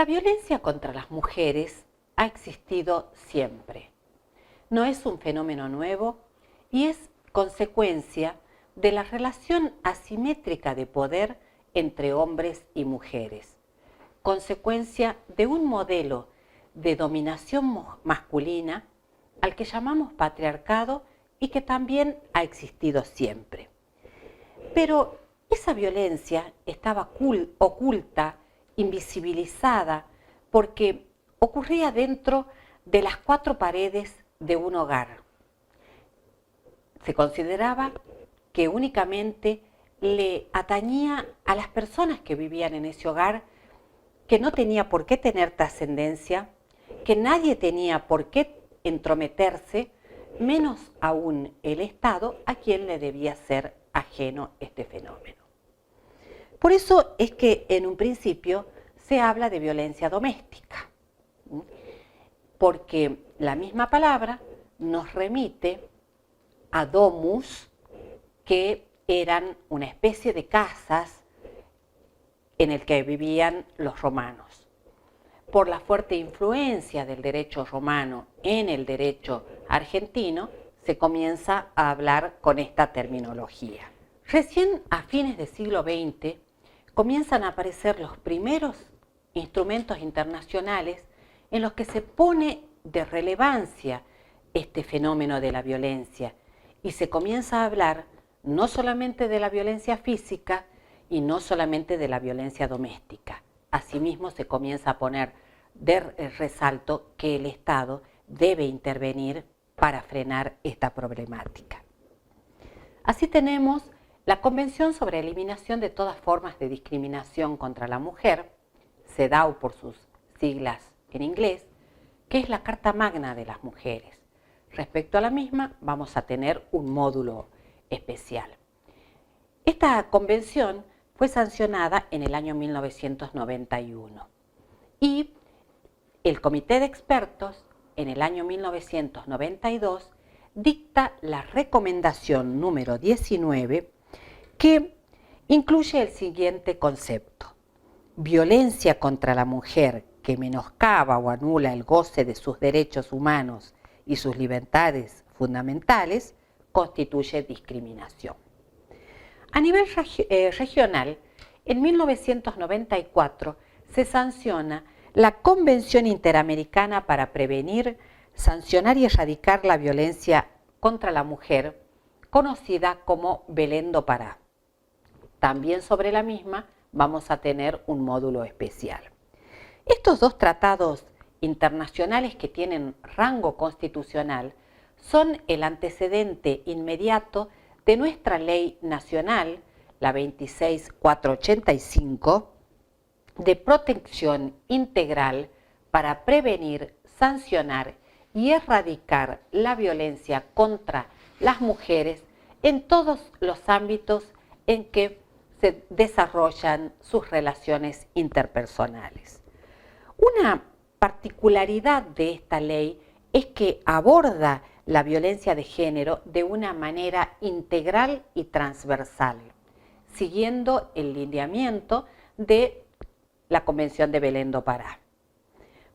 La violencia contra las mujeres ha existido siempre. No es un fenómeno nuevo y es consecuencia de la relación asimétrica de poder entre hombres y mujeres, consecuencia de un modelo de dominación masculina al que llamamos patriarcado y que también ha existido siempre. Pero esa violencia estaba oculta, invisibilizada, porque ocurría dentro de las cuatro paredes de un hogar. Se consideraba que únicamente le atañía a las personas que vivían en ese hogar, que no tenía por qué tener trascendencia, que nadie tenía por qué entrometerse, menos aún el Estado, a quien le debía ser ajeno este fenómeno. Por eso es que en un principio se habla de violencia doméstica, porque la misma palabra nos remite a domus, que eran una especie de casas en el que vivían los romanos. Por la fuerte influencia del derecho romano en el derecho argentino, se comienza a hablar con esta terminología. Recién a fines del siglo XX comienzan a aparecer los primeros instrumentos internacionales en los que se pone de relevancia este fenómeno de la violencia y se comienza a hablar no solamente de la violencia física y no solamente de la violencia doméstica. Asimismo, se comienza a poner de resalto que el Estado debe intervenir para frenar esta problemática. Así tenemos la Convención sobre Eliminación de todas formas de discriminación contra la mujer, CEDAW por sus siglas en inglés, que es la Carta Magna de las mujeres. Respecto a la misma, vamos a tener un módulo especial. Esta convención fue sancionada en el año 1991 y el Comité de Expertos en el año 1992 dicta la recomendación número 19 que incluye el siguiente concepto: violencia contra la mujer que menoscaba o anula el goce de sus derechos humanos y sus libertades fundamentales constituye discriminación. A nivel regional, en 1994 se sanciona la Convención Interamericana para prevenir, sancionar y erradicar la violencia contra la mujer, conocida como Belén do Pará. También sobre la misma vamos a tener un módulo especial. Estos dos tratados internacionales que tienen rango constitucional son el antecedente inmediato de nuestra ley nacional, la 26485, de protección integral para prevenir, sancionar y erradicar la violencia contra las mujeres en todos los ámbitos en que se desarrollan sus relaciones interpersonales. Una particularidad de esta ley es que aborda la violencia de género de una manera integral y transversal, siguiendo el lineamiento de la Convención de Belén do Pará.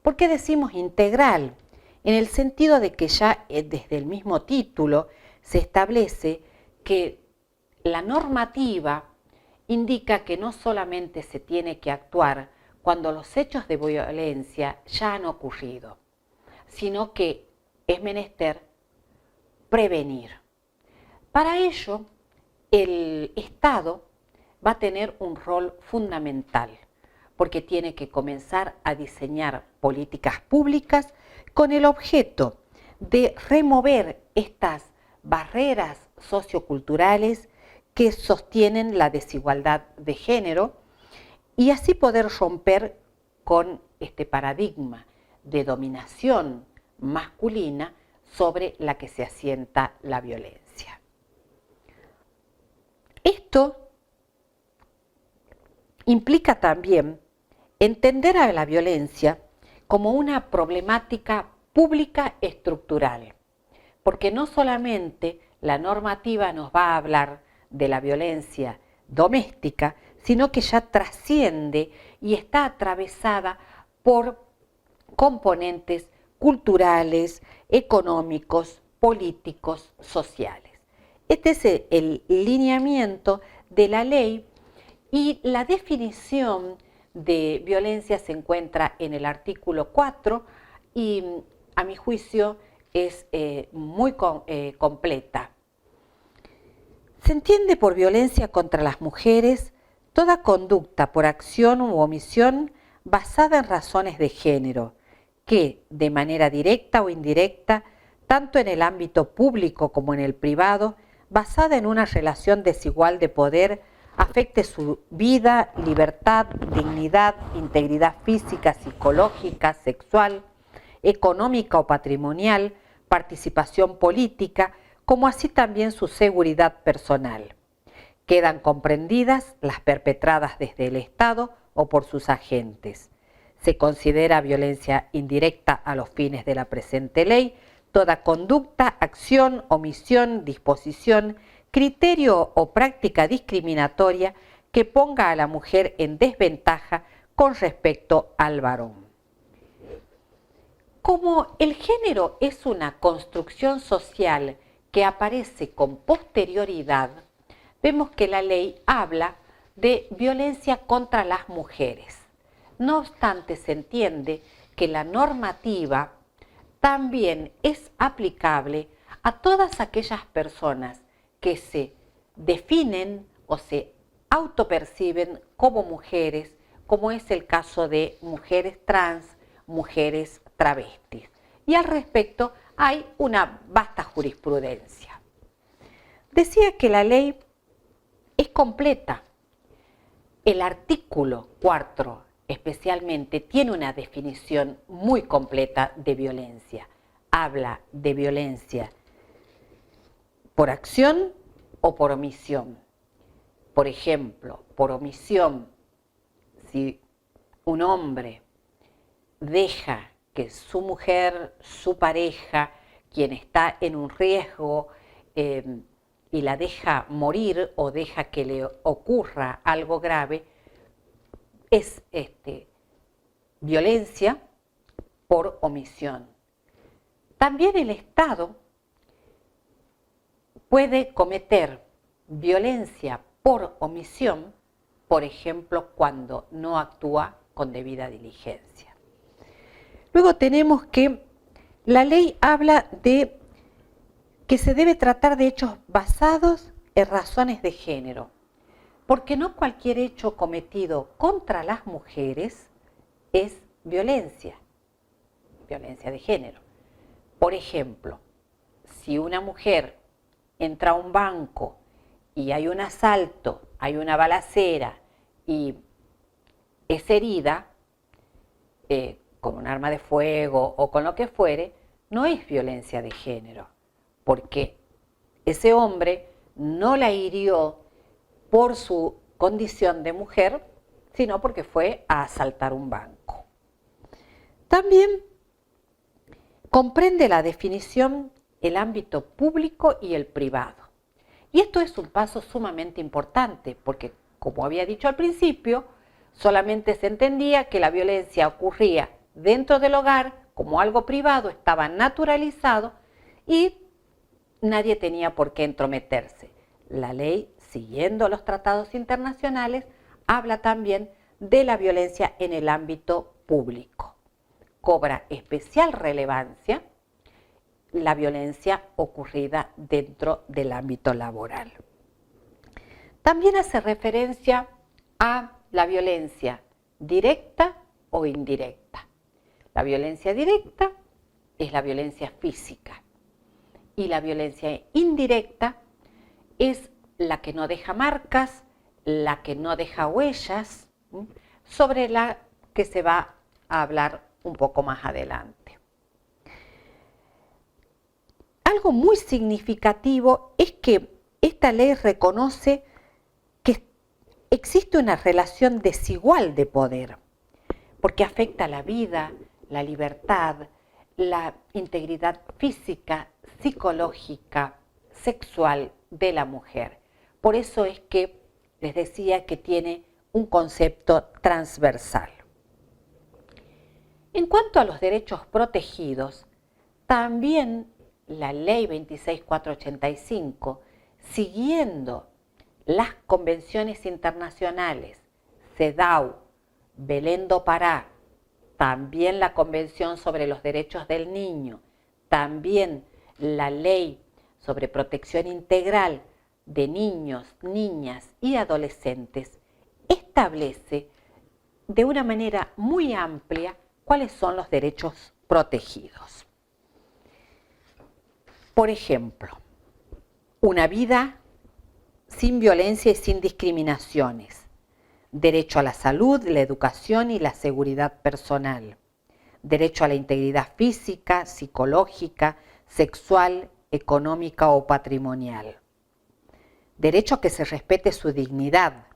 ¿Por qué decimos integral? En el sentido de que ya desde el mismo título se establece que la normativa indica que no solamente se tiene que actuar cuando los hechos de violencia ya han ocurrido, sino que es menester prevenir. Para ello, el Estado va a tener un rol fundamental, porque tiene que comenzar a diseñar políticas públicas con el objeto de remover estas barreras socioculturales que sostienen la desigualdad de género y así poder romper con este paradigma de dominación masculina sobre la que se asienta la violencia. Esto implica también entender a la violencia como una problemática pública estructural, porque no solamente la normativa nos va a hablar de la violencia doméstica, sino que ya trasciende y está atravesada por componentes culturales, económicos, políticos, sociales. Este es el lineamiento de la ley y la definición de violencia se encuentra en el artículo 4 y a mi juicio es muy completa. Se entiende por violencia contra las mujeres toda conducta por acción u omisión basada en razones de género, que, de manera directa o indirecta, tanto en el ámbito público como en el privado, basada en una relación desigual de poder, afecte su vida, libertad, dignidad, integridad física, psicológica, sexual, económica o patrimonial, participación política, como así también su seguridad personal. Quedan comprendidas las perpetradas desde el Estado o por sus agentes. Se considera violencia indirecta a los fines de la presente ley toda conducta, acción, omisión, disposición, criterio o práctica discriminatoria que ponga a la mujer en desventaja con respecto al varón. Como el género es una construcción social que aparece con posterioridad, vemos que la ley habla de violencia contra las mujeres. No obstante, se entiende que la normativa también es aplicable a todas aquellas personas que se definen o se autoperciben como mujeres, como es el caso de mujeres trans, mujeres travestis. Y al respecto hay una vasta jurisprudencia. Decía que la ley es completa. El artículo 4 especialmente tiene una definición muy completa de violencia. Habla de violencia por acción o por omisión. Por ejemplo, por omisión, si un hombre deja que su mujer, su pareja, quien está en un riesgo y la deja morir o deja que le ocurra algo grave, es violencia por omisión. También el Estado puede cometer violencia por omisión, por ejemplo, cuando no actúa con debida diligencia. Luego tenemos que la ley habla de que se debe tratar de hechos basados en razones de género, porque no cualquier hecho cometido contra las mujeres es violencia de género. Por ejemplo, si una mujer entra a un banco y hay un asalto, hay una balacera y es herida con un arma de fuego o con lo que fuere, no es violencia de género, porque ese hombre no la hirió por su condición de mujer, sino porque fue a asaltar un banco. También comprende la definición el ámbito público y el privado. Y esto es un paso sumamente importante, porque, como había dicho al principio, solamente se entendía que la violencia ocurría dentro del hogar, como algo privado, estaba naturalizado y nadie tenía por qué entrometerse. La ley, siguiendo los tratados internacionales, habla también de la violencia en el ámbito público. Cobra especial relevancia la violencia ocurrida dentro del ámbito laboral. También hace referencia a la violencia directa o indirecta. La violencia directa es la violencia física y la violencia indirecta es la que no deja marcas, la que no deja huellas, sobre la que se va a hablar un poco más adelante. Algo muy significativo es que esta ley reconoce que existe una relación desigual de poder, porque afecta la vida, la libertad, la integridad física, psicológica, sexual de la mujer. Por eso es que les decía que tiene un concepto transversal. En cuanto a los derechos protegidos, también la Ley 26485, siguiendo las convenciones internacionales, CEDAW, Belém do Pará, también la Convención sobre los Derechos del Niño, también la Ley sobre Protección Integral de Niños, Niñas y Adolescentes, establece de una manera muy amplia cuáles son los derechos protegidos. Por ejemplo, una vida sin violencia y sin discriminaciones, derecho a la salud, la educación y la seguridad personal, derecho a la integridad física, psicológica, sexual, económica o patrimonial, derecho a que se respete su dignidad,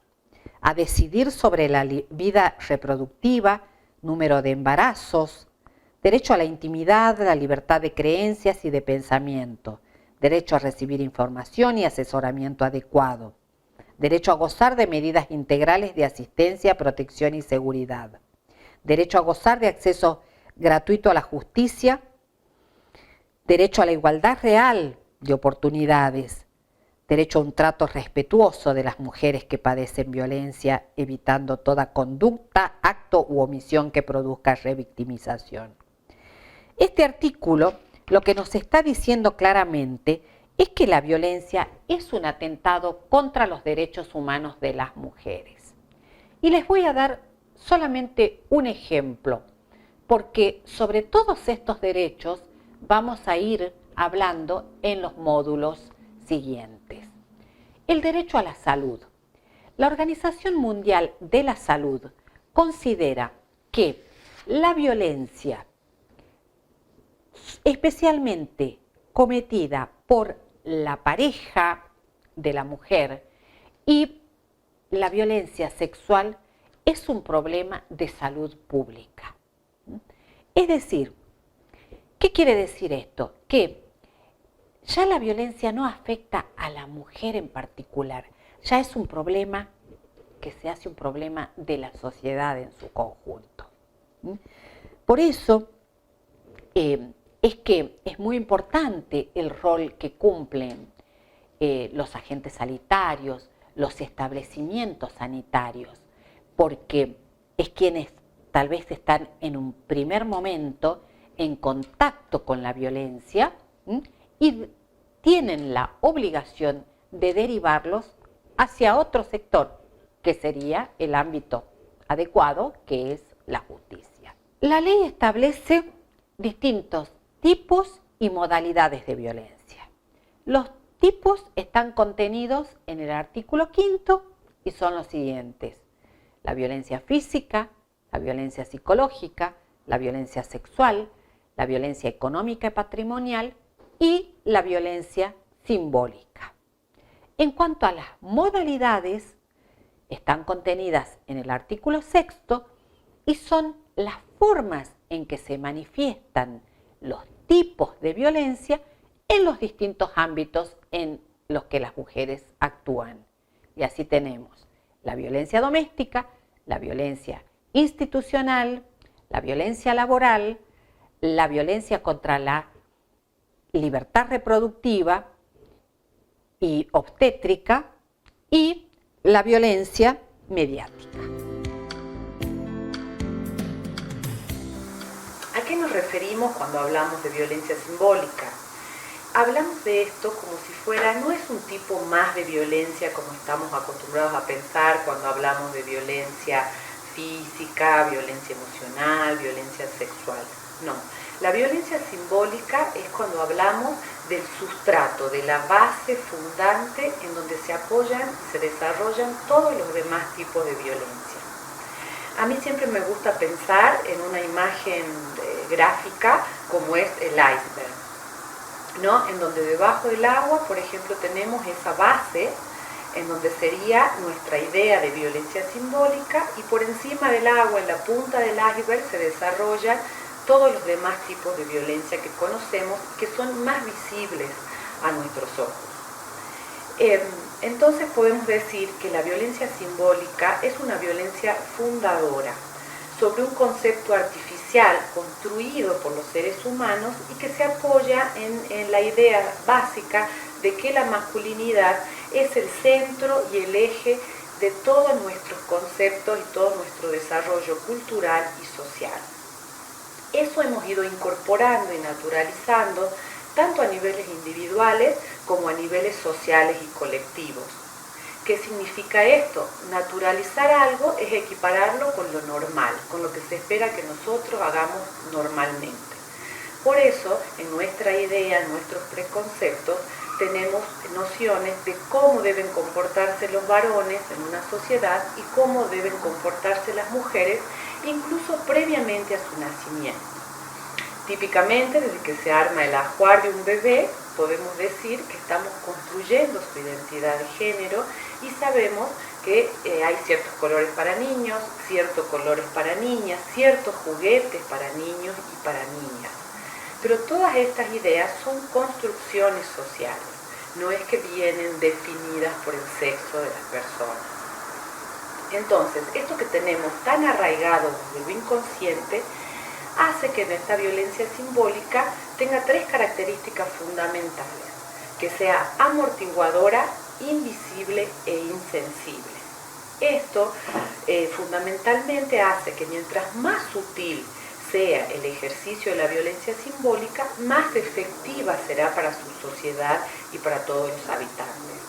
a decidir sobre la vida reproductiva, número de embarazos, derecho a la intimidad, la libertad de creencias y de pensamiento, derecho a recibir información y asesoramiento adecuado, derecho a gozar de medidas integrales de asistencia, protección y seguridad, derecho a gozar de acceso gratuito a la justicia, derecho a la igualdad real de oportunidades, derecho a un trato respetuoso de las mujeres que padecen violencia, evitando toda conducta, acto u omisión que produzca revictimización. Este artículo lo que nos está diciendo claramente es que la violencia es un atentado contra los derechos humanos de las mujeres. Y les voy a dar solamente un ejemplo, porque sobre todos estos derechos vamos a ir hablando en los módulos siguientes. El derecho a la salud. La Organización Mundial de la Salud considera que la violencia, especialmente cometida por la pareja de la mujer, y la violencia sexual es un problema de salud pública. Es decir, ¿qué quiere decir esto? Que ya la violencia no afecta a la mujer en particular, ya es un problema que se hace un problema de la sociedad en su conjunto. Por eso es que es muy importante el rol que cumplen los agentes sanitarios, los establecimientos sanitarios, porque es quienes tal vez están en un primer momento en contacto con la violencia y tienen la obligación de derivarlos hacia otro sector, que sería el ámbito adecuado, que es la justicia. La ley establece distintos tipos y modalidades de violencia. Los tipos están contenidos en el artículo 5 y son los siguientes: la violencia física, la violencia psicológica, la violencia sexual, la violencia económica y patrimonial y la violencia simbólica. En cuanto a las modalidades, están contenidas en el artículo 6 y son las formas en que se manifiestan los tipos de violencia en los distintos ámbitos en los que las mujeres actúan. Y así tenemos la violencia doméstica, la violencia institucional, la violencia laboral, la violencia contra la libertad reproductiva y obstétrica y la violencia mediática. ¿A qué nos referimos cuando hablamos de violencia simbólica? Hablamos de esto como si fuera, no es un tipo más de violencia como estamos acostumbrados a pensar cuando hablamos de violencia física, violencia emocional, violencia sexual. No, la violencia simbólica es cuando hablamos del sustrato, de la base fundante en donde se apoyan y se desarrollan todos los demás tipos de violencia. A mí siempre me gusta pensar en una imagen gráfica como es el iceberg, ¿no? En donde debajo del agua, por ejemplo, tenemos esa base en donde sería nuestra idea de violencia simbólica, y por encima del agua, en la punta del iceberg, se desarrollan todos los demás tipos de violencia que conocemos, que son más visibles a nuestros ojos. Entonces podemos decir que la violencia simbólica es una violencia fundadora. sobre un concepto artificial construido por los seres humanos y que se apoya en la idea básica de que la masculinidad es el centro y el eje de todos nuestros conceptos y todo nuestro desarrollo cultural y social. Eso hemos ido incorporando y naturalizando tanto a niveles individuales como a niveles sociales y colectivos. ¿Qué significa esto? Naturalizar algo es equipararlo con lo normal, con lo que se espera que nosotros hagamos normalmente. Por eso, en nuestra idea, en nuestros preconceptos, tenemos nociones de cómo deben comportarse los varones en una sociedad y cómo deben comportarse las mujeres, incluso previamente a su nacimiento. Típicamente, desde que se arma el ajuar de un bebé, podemos decir que estamos construyendo su identidad de género y sabemos que hay ciertos colores para niños, ciertos colores para niñas, ciertos juguetes para niños y para niñas. Pero todas estas ideas son construcciones sociales, no es que vienen definidas por el sexo de las personas. Entonces, esto que tenemos tan arraigado desde lo inconsciente hace que nuestra violencia simbólica tenga tres características fundamentales: que sea amortiguadora, invisible e insensible. Esto fundamentalmente hace que mientras más sutil sea el ejercicio de la violencia simbólica, más efectiva será para su sociedad y para todos los habitantes.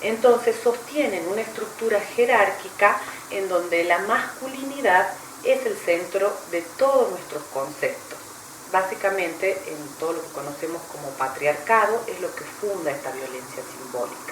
Entonces sostienen una estructura jerárquica en donde la masculinidad es el centro de todos nuestros conceptos. Básicamente, en todo lo que conocemos como patriarcado, es lo que funda esta violencia simbólica.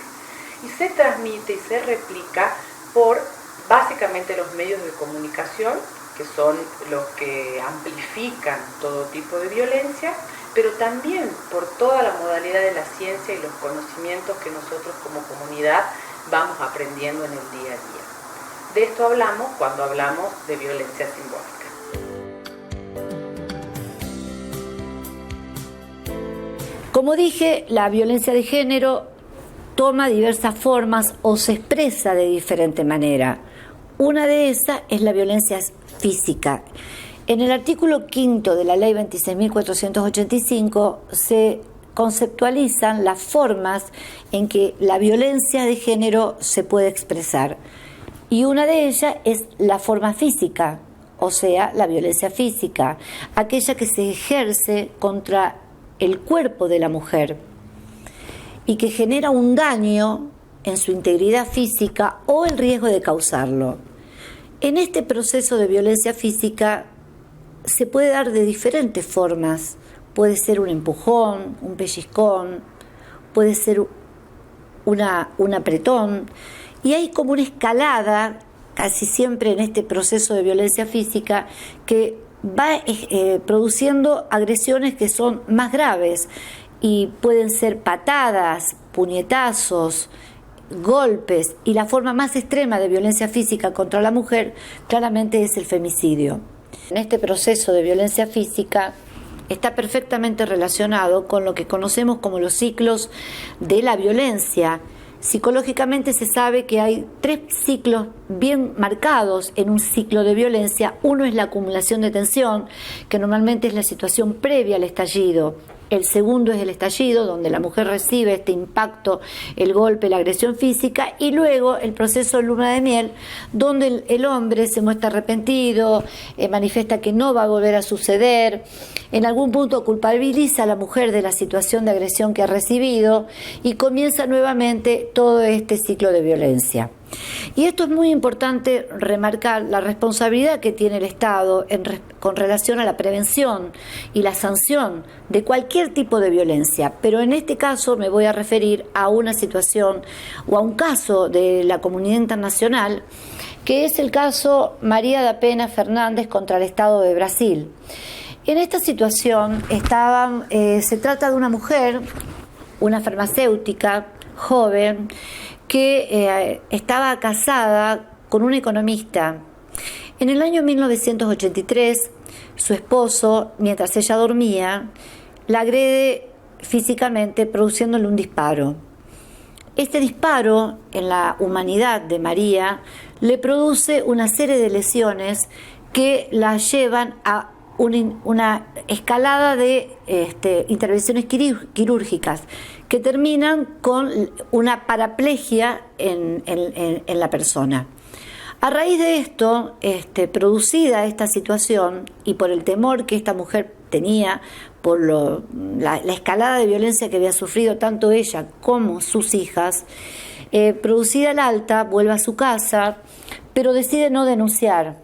Y se transmite y se replica por básicamente los medios de comunicación, que son los que amplifican todo tipo de violencia, pero también por toda la modalidad de la ciencia y los conocimientos que nosotros como comunidad vamos aprendiendo en el día a día. De esto hablamos cuando hablamos de violencia simbólica. Como dije, la violencia de género toma diversas formas o se expresa de diferente manera. Una de esas es la violencia física. En el artículo 5 de la Ley 26.485 se conceptualizan las formas en que la violencia de género se puede expresar. Y una de ellas es la forma física, o sea, la violencia física, aquella que se ejerce contra el cuerpo de la mujer y que genera un daño en su integridad física o el riesgo de causarlo. En este proceso de violencia física se puede dar de diferentes formas. Puede ser un empujón, un pellizcón, puede ser un apretón. Y hay como una escalada, casi siempre en este proceso de violencia física, que va produciendo agresiones que son más graves y pueden ser patadas, puñetazos, golpes, y la forma más extrema de violencia física contra la mujer claramente es el femicidio. En este proceso de violencia física está perfectamente relacionado con lo que conocemos como los ciclos de la violencia. Psicológicamente se sabe que hay 3 ciclos bien marcados en un ciclo de violencia. Uno es la acumulación de tensión, que normalmente es la situación previa al estallido. El segundo es el estallido, donde la mujer recibe este impacto, el golpe, la agresión física, y luego el proceso de luna de miel, donde el hombre se muestra arrepentido, manifiesta que no va a volver a suceder, en algún punto culpabiliza a la mujer de la situación de agresión que ha recibido y comienza nuevamente todo este ciclo de violencia. Y esto es muy importante remarcar la responsabilidad que tiene el Estado con relación a la prevención y la sanción de cualquier tipo de violencia, pero en este caso me voy a referir a una situación o a un caso de la comunidad internacional, que es el caso María da Penha Fernández contra el Estado de Brasil. En esta situación se trata de una mujer, una farmacéutica joven, que estaba casada con un economista. En el año 1983, su esposo, mientras ella dormía, la agrede físicamente produciéndole un disparo. Este disparo en la humanidad de María le produce una serie de lesiones que la llevan a una escalada de intervenciones quirúrgicas que terminan con una paraplegia en la persona. A raíz de esto, producida esta situación y por el temor que esta mujer tenía por la escalada de violencia que había sufrido tanto ella como sus hijas, producida el alta, vuelve a su casa, pero decide no denunciar.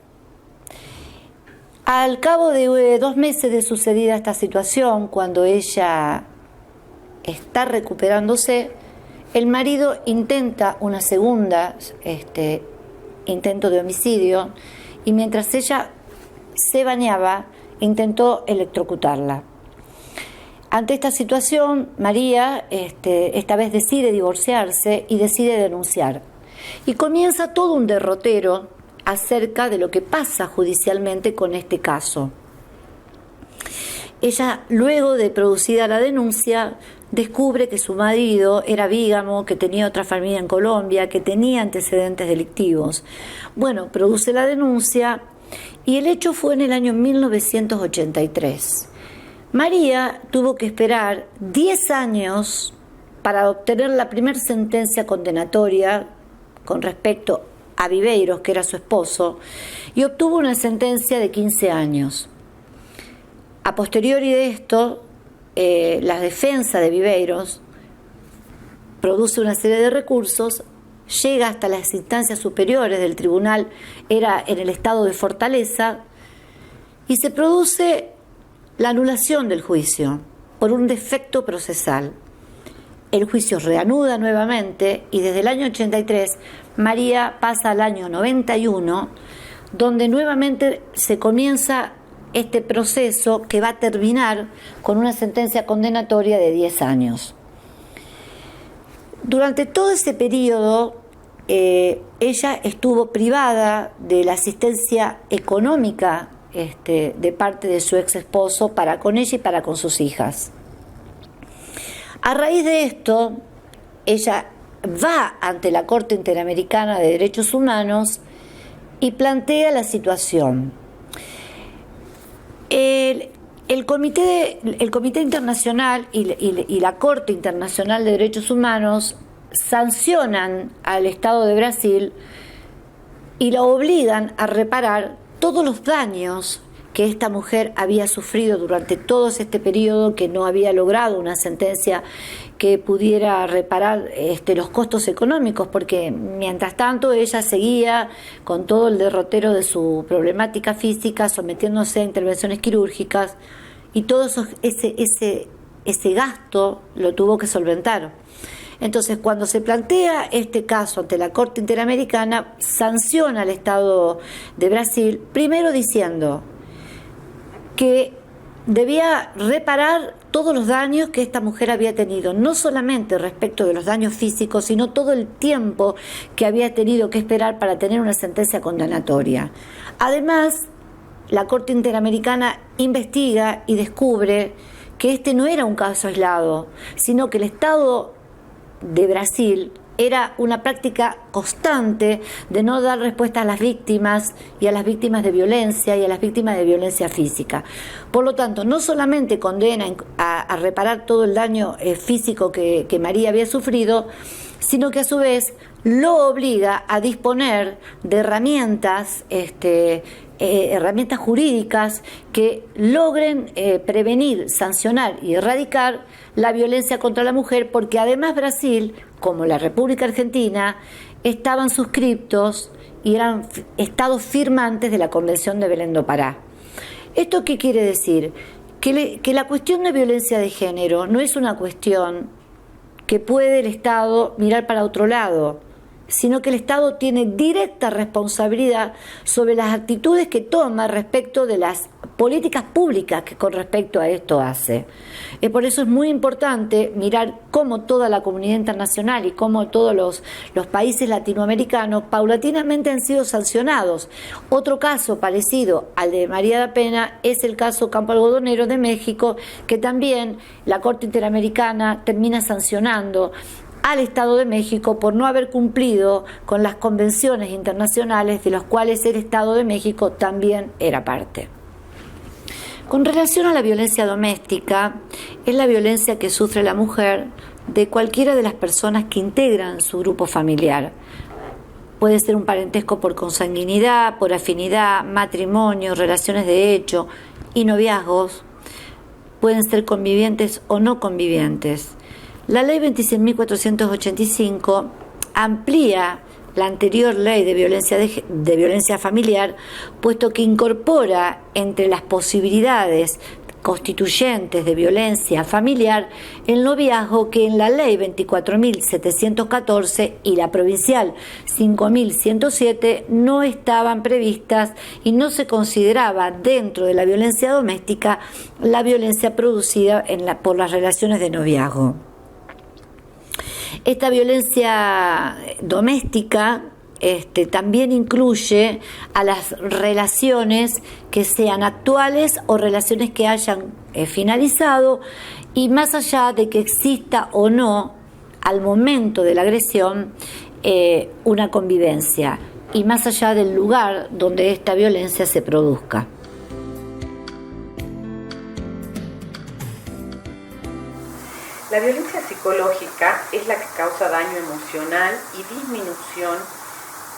Al cabo de 2 meses de sucedida esta situación, cuando ella está recuperándose, el marido intenta una segunda intento de homicidio y mientras ella se bañaba intentó electrocutarla. Ante esta situación, María esta vez decide divorciarse y decide denunciar. Y comienza todo un derrotero acerca de lo que pasa judicialmente con este caso. Ella, luego de producida la denuncia, descubre que su marido era bígamo, que tenía otra familia en Colombia, que tenía antecedentes delictivos. Bueno, produce la denuncia y el hecho fue en el año 1983. María tuvo que esperar 10 años para obtener la primera sentencia condenatoria con respecto a Viveiros, que era su esposo, y obtuvo una sentencia de 15 años. A posteriori de esto, la defensa de Viveiros produce una serie de recursos, llega hasta las instancias superiores del tribunal, era en el estado de Fortaleza, y se produce la anulación del juicio por un defecto procesal. El juicio reanuda nuevamente y desde el año 83 María pasa al año 91, donde nuevamente se comienza este proceso que va a terminar con una sentencia condenatoria de 10 años. Durante todo ese periodo, ella estuvo privada de la asistencia económica de parte de su ex esposo para con ella y para con sus hijas. A raíz de esto, ella va ante la Corte Interamericana de Derechos Humanos y plantea la situación. El Comité Internacional y la Corte Internacional de Derechos Humanos sancionan al Estado de Brasil y la obligan a reparar todos los daños que esta mujer había sufrido durante todo este periodo, que no había logrado una sentencia que pudiera reparar los costos económicos, porque mientras tanto ella seguía con todo el derrotero de su problemática física, sometiéndose a intervenciones quirúrgicas, y todo ese gasto lo tuvo que solventar. Entonces, cuando se plantea este caso ante la Corte Interamericana, sanciona al Estado de Brasil, primero diciendo que debía reparar todos los daños que esta mujer había tenido, no solamente respecto de los daños físicos, sino todo el tiempo que había tenido que esperar para tener una sentencia condenatoria. Además, la Corte Interamericana investiga y descubre que este no era un caso aislado, sino que el Estado de Brasil era una práctica constante de no dar respuesta a las víctimas y a las víctimas de violencia y a las víctimas de violencia física. Por lo tanto, no solamente condena a reparar todo el daño físico que María había sufrido, sino que a su vez lo obliga a disponer de herramientas jurídicas que logren prevenir, sancionar y erradicar la violencia contra la mujer, porque además Brasil, como la República Argentina, estaban suscriptos y eran estados firmantes de la Convención de Belén do Pará. ¿Esto qué quiere decir? Que la cuestión de violencia de género no es una cuestión que puede el Estado mirar para otro lado, sino que el Estado tiene directa responsabilidad sobre las actitudes que toma respecto de las políticas públicas que con respecto a esto hace. Por eso es muy importante mirar cómo toda la comunidad internacional y cómo todos los países latinoamericanos paulatinamente han sido sancionados. Otro caso parecido al de María da Pena es el caso Campo Algodonero de México, que también la Corte Interamericana termina sancionando al Estado de México por no haber cumplido con las convenciones internacionales de las cuales el Estado de México también era parte. Con relación a la violencia doméstica, es la violencia que sufre la mujer de cualquiera de las personas que integran su grupo familiar. Puede ser un parentesco por consanguinidad, por afinidad, matrimonio, relaciones de hecho y noviazgos. Pueden ser convivientes o no convivientes. La ley 26.485 amplía la anterior ley de violencia familiar, puesto que incorpora entre las posibilidades constituyentes de violencia familiar el noviazgo que en la ley 24.714 y la provincial 5.107 no estaban previstas y no se consideraba dentro de la violencia doméstica la violencia producida por las relaciones de noviazgo. Esta violencia doméstica también incluye a las relaciones que sean actuales o relaciones que hayan finalizado, y más allá de que exista o no al momento de la agresión una convivencia, y más allá del lugar donde esta violencia se produzca. La violencia psicológica es la que causa daño emocional y disminución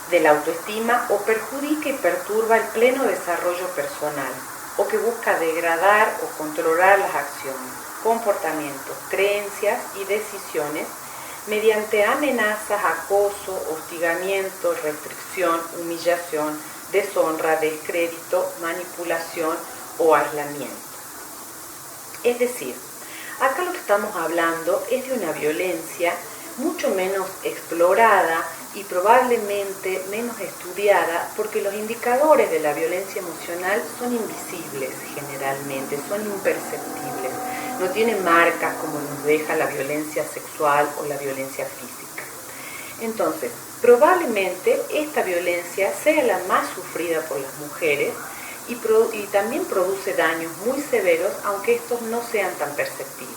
de la autoestima o perjudica y perturba el pleno desarrollo personal, o que busca degradar o controlar las acciones, comportamientos, creencias y decisiones mediante amenazas, acoso, hostigamiento, restricción, humillación, deshonra, descrédito, manipulación o aislamiento. Es decir, acá lo que estamos hablando es de una violencia mucho menos explorada y probablemente menos estudiada, porque los indicadores de la violencia emocional son invisibles generalmente, son imperceptibles, no tienen marcas como nos deja la violencia sexual o la violencia física. Entonces, probablemente esta violencia sea la más sufrida por las mujeres y también produce daños muy severos, aunque estos no sean tan perceptibles.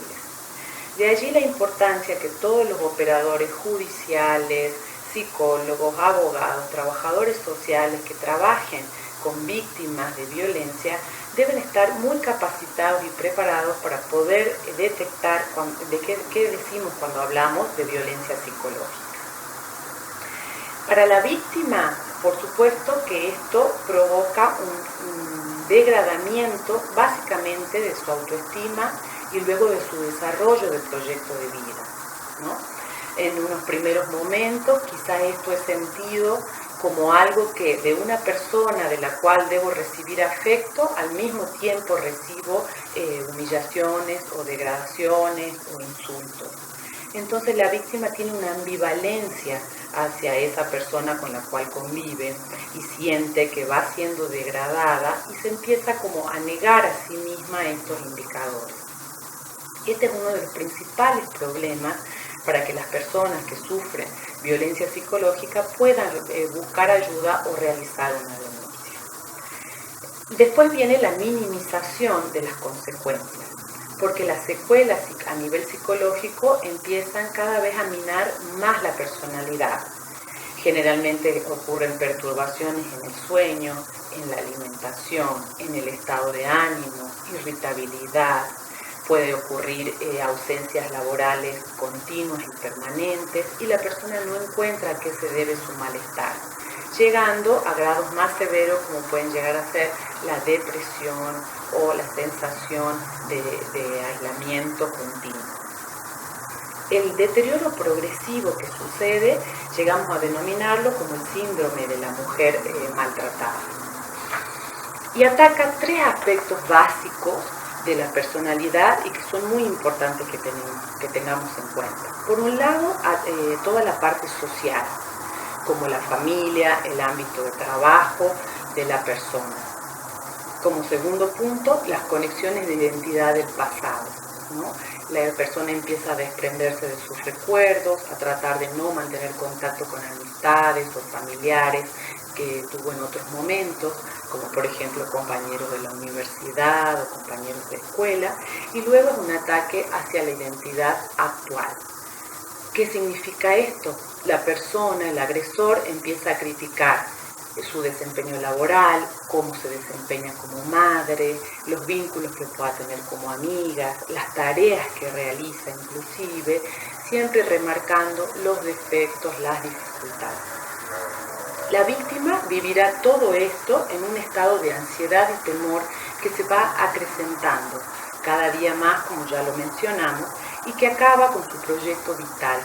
De allí la importancia que todos los operadores judiciales, psicólogos, abogados, trabajadores sociales que trabajen con víctimas de violencia deben estar muy capacitados y preparados para poder detectar qué decimos cuando hablamos de violencia psicológica. Para la víctima, por supuesto que esto provoca un degradamiento básicamente de su autoestima y luego de su desarrollo de proyecto de vida, ¿no? En unos primeros momentos quizás esto es sentido como algo que de una persona de la cual debo recibir afecto, al mismo tiempo recibo humillaciones o degradaciones o insultos. Entonces la víctima tiene una ambivalencia hacia esa persona con la cual convive y siente que va siendo degradada y se empieza como a negar a sí misma estos indicadores. Este es uno de los principales problemas para que las personas que sufren violencia psicológica puedan buscar ayuda o realizar una denuncia. Después viene la minimización de las consecuencias, porque las secuelas a nivel psicológico empiezan cada vez a minar más la personalidad. Generalmente ocurren perturbaciones en el sueño, en la alimentación, en el estado de ánimo, irritabilidad. Puede ocurrir ausencias laborales continuas y permanentes y la persona no encuentra a qué se debe su malestar, llegando a grados más severos como pueden llegar a ser la depresión o la sensación de aislamiento continuo. El deterioro progresivo que sucede, llegamos a denominarlo como el síndrome de la mujer maltratada. Y ataca tres aspectos básicos de la personalidad y que son muy importantes que tengamos en cuenta. Por un lado, toda la parte social, como la familia, el ámbito de trabajo de la persona. Como segundo punto, las conexiones de identidad del pasado, ¿no? La persona empieza a desprenderse de sus recuerdos, a tratar de no mantener contacto con amistades o familiares que tuvo en otros momentos, como por ejemplo compañeros de la universidad o compañeros de escuela, y luego es un ataque hacia la identidad actual. ¿Qué significa esto? La persona, el agresor, empieza a criticar su desempeño laboral, cómo se desempeña como madre, los vínculos que pueda tener como amigas, las tareas que realiza inclusive, siempre remarcando los defectos, las dificultades. La víctima vivirá todo esto en un estado de ansiedad y temor que se va acrecentando cada día más, como ya lo mencionamos, y que acaba con su proyecto vital.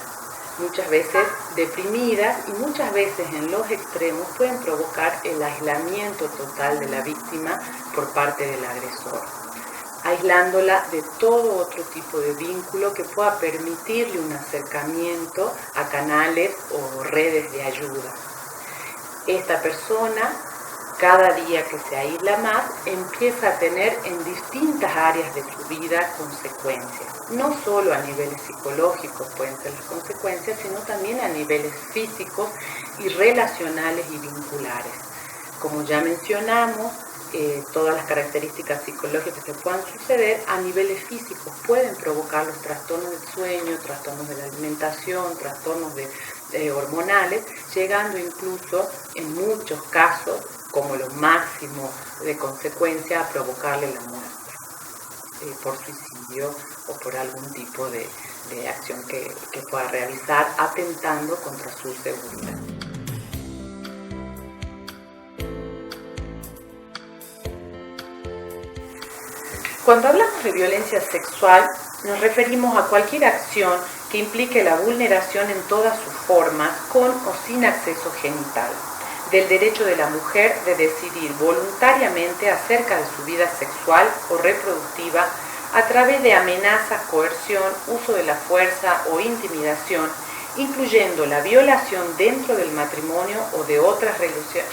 Muchas veces deprimidas y muchas veces en los extremos pueden provocar el aislamiento total de la víctima por parte del agresor, aislándola de todo otro tipo de vínculo que pueda permitirle un acercamiento a canales o redes de ayuda. Esta persona, cada día que se aísla más, empieza a tener en distintas áreas de su vida consecuencias. No solo a niveles psicológicos pueden ser las consecuencias, sino también a niveles físicos y relacionales y vinculares. Como ya mencionamos, todas las características psicológicas que puedan suceder a niveles físicos pueden provocar los trastornos del sueño, trastornos de la alimentación, trastornos hormonales, llegando incluso en muchos casos, como lo máximo de consecuencia, a provocarle la muerte por suicidio o por algún tipo de acción que pueda realizar atentando contra su seguridad. Cuando hablamos de violencia sexual, nos referimos a cualquier acción que implique la vulneración en todas sus formas, con o sin acceso genital, del derecho de la mujer de decidir voluntariamente acerca de su vida sexual o reproductiva a través de amenazas, coerción, uso de la fuerza o intimidación, incluyendo la violación dentro del matrimonio o de otras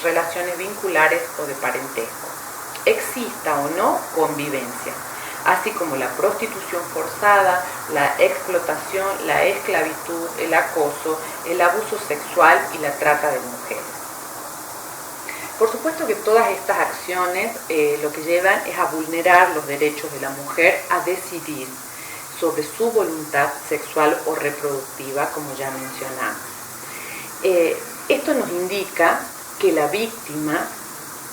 relaciones vinculares o de parentesco, exista o no convivencia, así como la prostitución forzada, la explotación, la esclavitud, el acoso, el abuso sexual y la trata de mujeres. Por supuesto que todas estas acciones lo que llevan es a vulnerar los derechos de la mujer a decidir sobre su voluntad sexual o reproductiva, como ya mencionamos. Esto nos indica que la víctima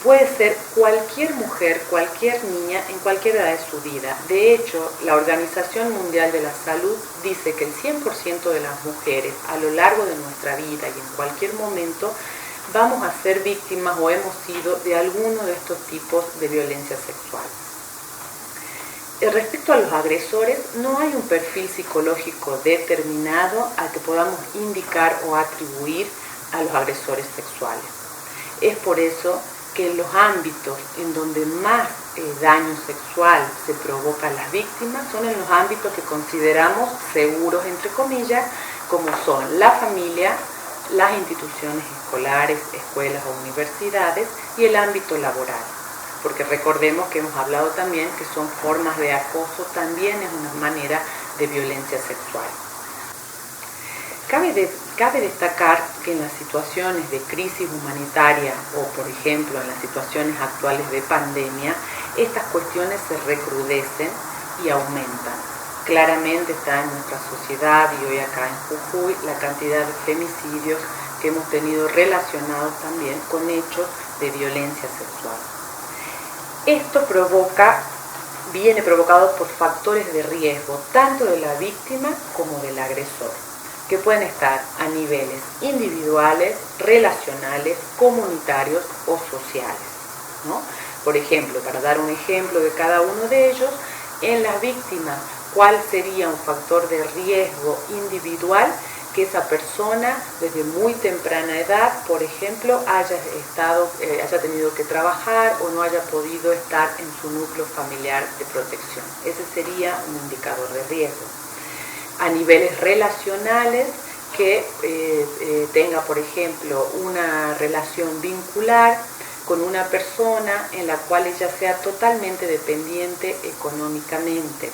puede ser cualquier mujer, cualquier niña, en cualquier edad de su vida. De hecho, la Organización Mundial de la Salud dice que el 100% de las mujeres a lo largo de nuestra vida y en cualquier momento vamos a ser víctimas o hemos sido de alguno de estos tipos de violencia sexual. Respecto a los agresores, no hay un perfil psicológico determinado al que podamos indicar o atribuir a los agresores sexuales. Es por eso que en los ámbitos en donde más daño sexual se provoca a las víctimas son en los ámbitos que consideramos seguros, entre comillas, como son la familia, las instituciones escolares, escuelas o universidades y el ámbito laboral. Porque recordemos que hemos hablado también que son formas de acoso, también es una manera de violencia sexual. Cabe destacar que en las situaciones de crisis humanitaria o, por ejemplo, en las situaciones actuales de pandemia, estas cuestiones se recrudecen y aumentan. Claramente está en nuestra sociedad y hoy acá en Jujuy la cantidad de femicidios que hemos tenido relacionados también con hechos de violencia sexual. Esto viene provocado por factores de riesgo, tanto de la víctima como del agresor, que pueden estar a niveles individuales, relacionales, comunitarios o sociales, ¿no? Por ejemplo, para dar un ejemplo de cada uno de ellos, en las víctimas, ¿cuál sería un factor de riesgo individual? Que esa persona desde muy temprana edad, por ejemplo, haya tenido que trabajar o no haya podido estar en su núcleo familiar de protección. Ese sería un indicador de riesgo. A niveles relacionales, que tenga, por ejemplo, una relación vincular con una persona en la cual ella sea totalmente dependiente económicamente.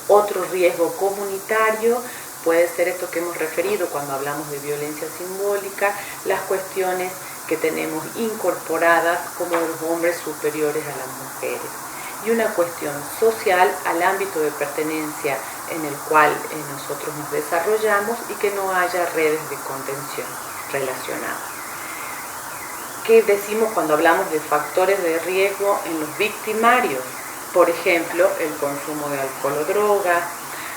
Otro riesgo comunitario puede ser esto que hemos referido cuando hablamos de violencia simbólica, las cuestiones que tenemos incorporadas como los hombres superiores a las mujeres. y una cuestión social al ámbito de pertenencia en el cual nosotros nos desarrollamos y que no haya redes de contención relacionadas. ¿Qué decimos cuando hablamos de factores de riesgo en los victimarios? Por ejemplo, el consumo de alcohol o droga.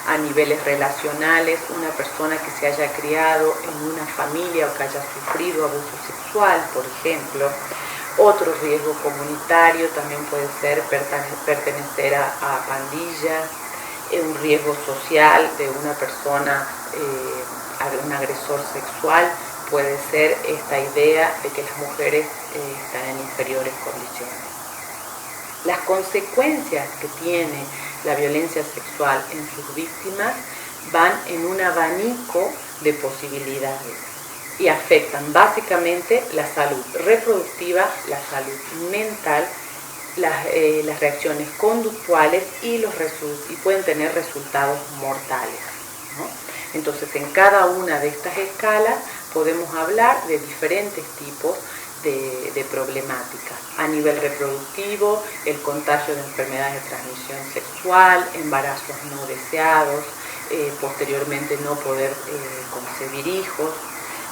A niveles relacionales, una persona que se haya criado en una familia o que haya sufrido abuso sexual, por ejemplo. Otro riesgo comunitario también puede ser pertenecer a pandillas, un riesgo social de una persona, un agresor sexual, puede ser esta idea de que las mujeres están en inferiores condiciones. Las consecuencias que tiene la violencia sexual en sus víctimas van en un abanico de posibilidades y afectan básicamente la salud reproductiva, la salud mental, las reacciones conductuales y pueden tener resultados mortales, ¿no? Entonces, en cada una de estas escalas podemos hablar de diferentes tipos de problemáticas. A nivel reproductivo, el contagio de enfermedades de transmisión sexual, embarazos no deseados, posteriormente no poder concebir hijos.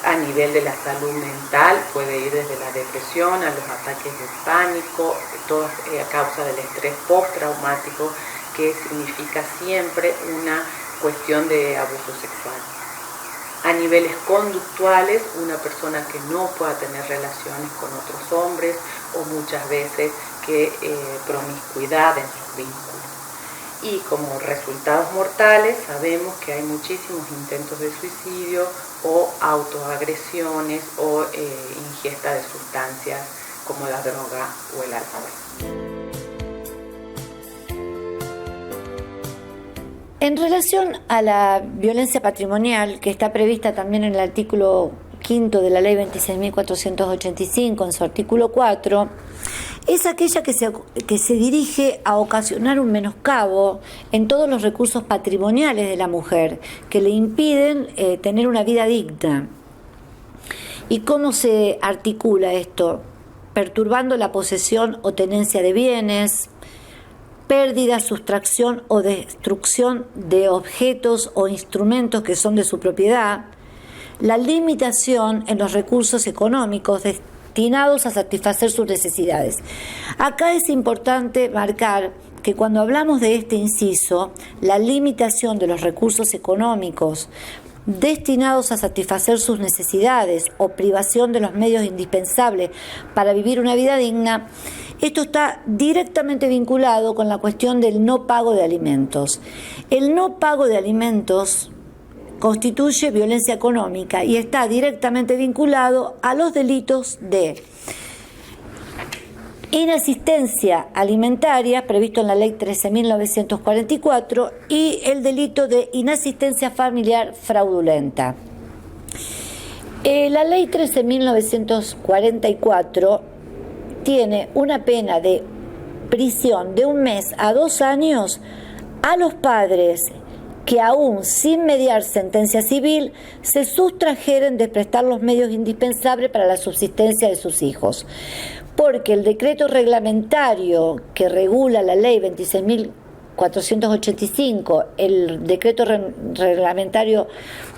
A nivel de la salud mental, puede ir desde la depresión a los ataques de pánico, todo a causa del estrés postraumático, que significa siempre una cuestión de abuso sexual. A niveles conductuales, una persona que no pueda tener relaciones con otros hombres o muchas veces que promiscuidad en sus vínculos. Y como resultados mortales sabemos que hay muchísimos intentos de suicidio o autoagresiones o ingesta de sustancias como la droga o el alcohol. En relación a la violencia patrimonial, que está prevista también en el artículo 5 de la Ley 26.485, en su artículo 4, es aquella que se dirige a ocasionar un menoscabo en todos los recursos patrimoniales de la mujer, que le impiden tener una vida digna. ¿Y cómo se articula esto? Perturbando la posesión o tenencia de bienes, pérdida, sustracción o destrucción de objetos o instrumentos que son de su propiedad, la limitación en los recursos económicos destinados a satisfacer sus necesidades. Acá es importante marcar que cuando hablamos de este inciso, la limitación de los recursos económicos destinados a satisfacer sus necesidades o privación de los medios indispensables para vivir una vida digna, esto está directamente vinculado con la cuestión del no pago de alimentos. El no pago de alimentos constituye violencia económica y está directamente vinculado a los delitos de inasistencia alimentaria, previsto en la Ley 13.944, y el delito de inasistencia familiar fraudulenta. La Ley 13.944 tiene una pena de prisión de 1 mes a 2 años a los padres que aún sin mediar sentencia civil se sustrajeren de prestar los medios indispensables para la subsistencia de sus hijos. Porque el decreto reglamentario que regula la Ley 26.485, el decreto reglamentario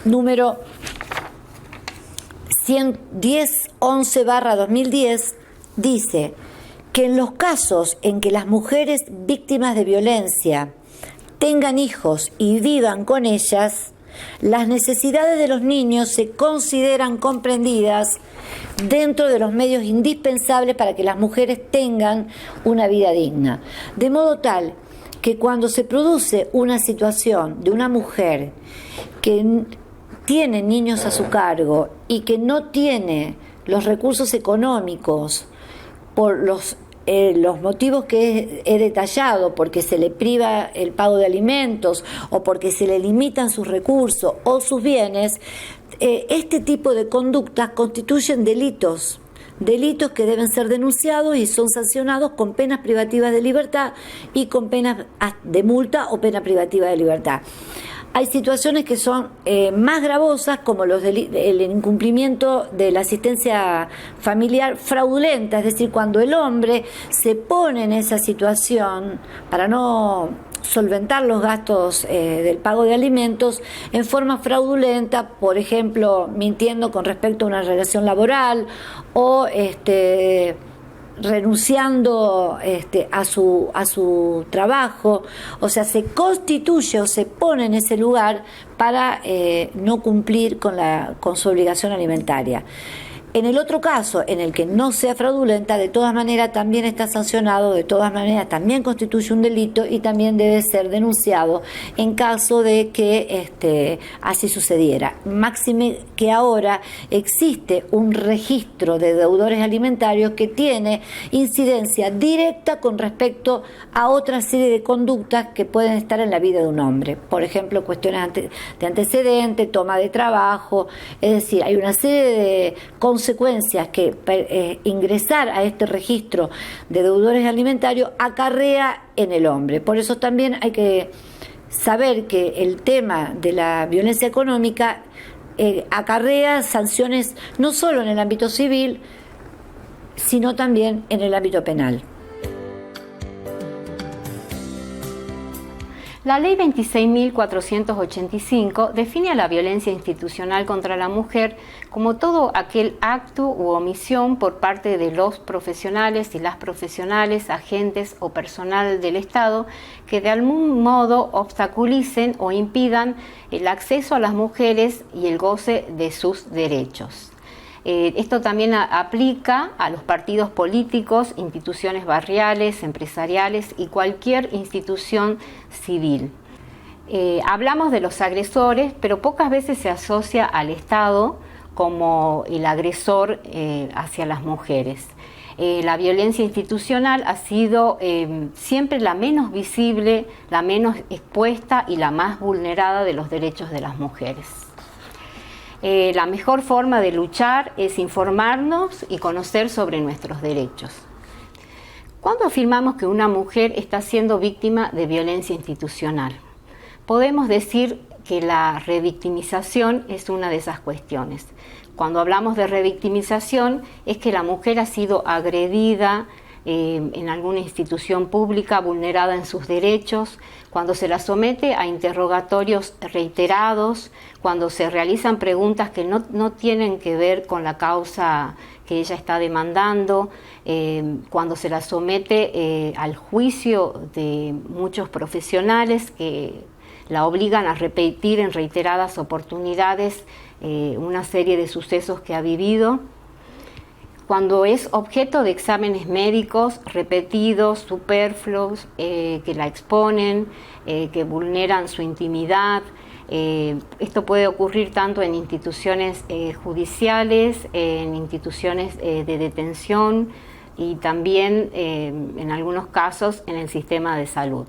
número 1011/2010, dice que en los casos en que las mujeres víctimas de violencia tengan hijos y vivan con ellas, las necesidades de los niños se consideran comprendidas dentro de los medios indispensables para que las mujeres tengan una vida digna. De modo tal que cuando se produce una situación de una mujer que tiene niños a su cargo y que no tiene los recursos económicos por los motivos que he detallado, porque se le priva el pago de alimentos o porque se le limitan sus recursos o sus bienes, este tipo de conductas constituyen delitos que deben ser denunciados y son sancionados con penas privativas de libertad y con penas de multa o pena privativa de libertad. hay situaciones que son más gravosas, como el incumplimiento de la asistencia familiar fraudulenta, es decir, cuando el hombre se pone en esa situación para no solventar los gastos del pago de alimentos en forma fraudulenta, por ejemplo, mintiendo con respecto a una relación laboral o renunciando a su trabajo, o sea, se constituye o se pone en ese lugar para no cumplir con su obligación alimentaria. En el otro caso, en el que no sea fraudulenta, de todas maneras también está sancionado, de todas maneras también constituye un delito y también debe ser denunciado en caso de que así sucediera. Máxime que ahora existe un registro de deudores alimentarios que tiene incidencia directa con respecto a otra serie de conductas que pueden estar en la vida de un hombre. Por ejemplo, cuestiones de antecedente, toma de trabajo, es decir, hay una serie de consecuencias que ingresar a este registro de deudores alimentarios acarrea en el hombre. Por eso también hay que saber que el tema de la violencia económica acarrea sanciones no solo en el ámbito civil, sino también en el ámbito penal. La Ley 26.485 define a la violencia institucional contra la mujer como todo aquel acto u omisión por parte de los profesionales y las profesionales, agentes o personal del Estado que de algún modo obstaculicen o impidan el acceso a las mujeres y el goce de sus derechos. Esto también aplica a los partidos políticos, instituciones barriales, empresariales y cualquier institución civil. Hablamos de los agresores, pero pocas veces se asocia al Estado como el agresor hacia las mujeres. La violencia institucional ha sido siempre la menos visible, la menos expuesta y la más vulnerada de los derechos de las mujeres. La mejor forma de luchar es informarnos y conocer sobre nuestros derechos. ¿Cuándo afirmamos que una mujer está siendo víctima de violencia institucional? Podemos decir que la revictimización es una de esas cuestiones. Cuando hablamos de revictimización es que la mujer ha sido agredida en alguna institución pública, vulnerada en sus derechos, cuando se la somete a interrogatorios reiterados, cuando se realizan preguntas que no tienen que ver con la causa que ella está demandando, cuando se la somete al juicio de muchos profesionales que la obligan a repetir en reiteradas oportunidades una serie de sucesos que ha vivido, cuando es objeto de exámenes médicos repetidos, superfluos, que la exponen, que vulneran su intimidad. Esto puede ocurrir tanto en instituciones judiciales, en instituciones de detención y también en algunos casos en el sistema de salud.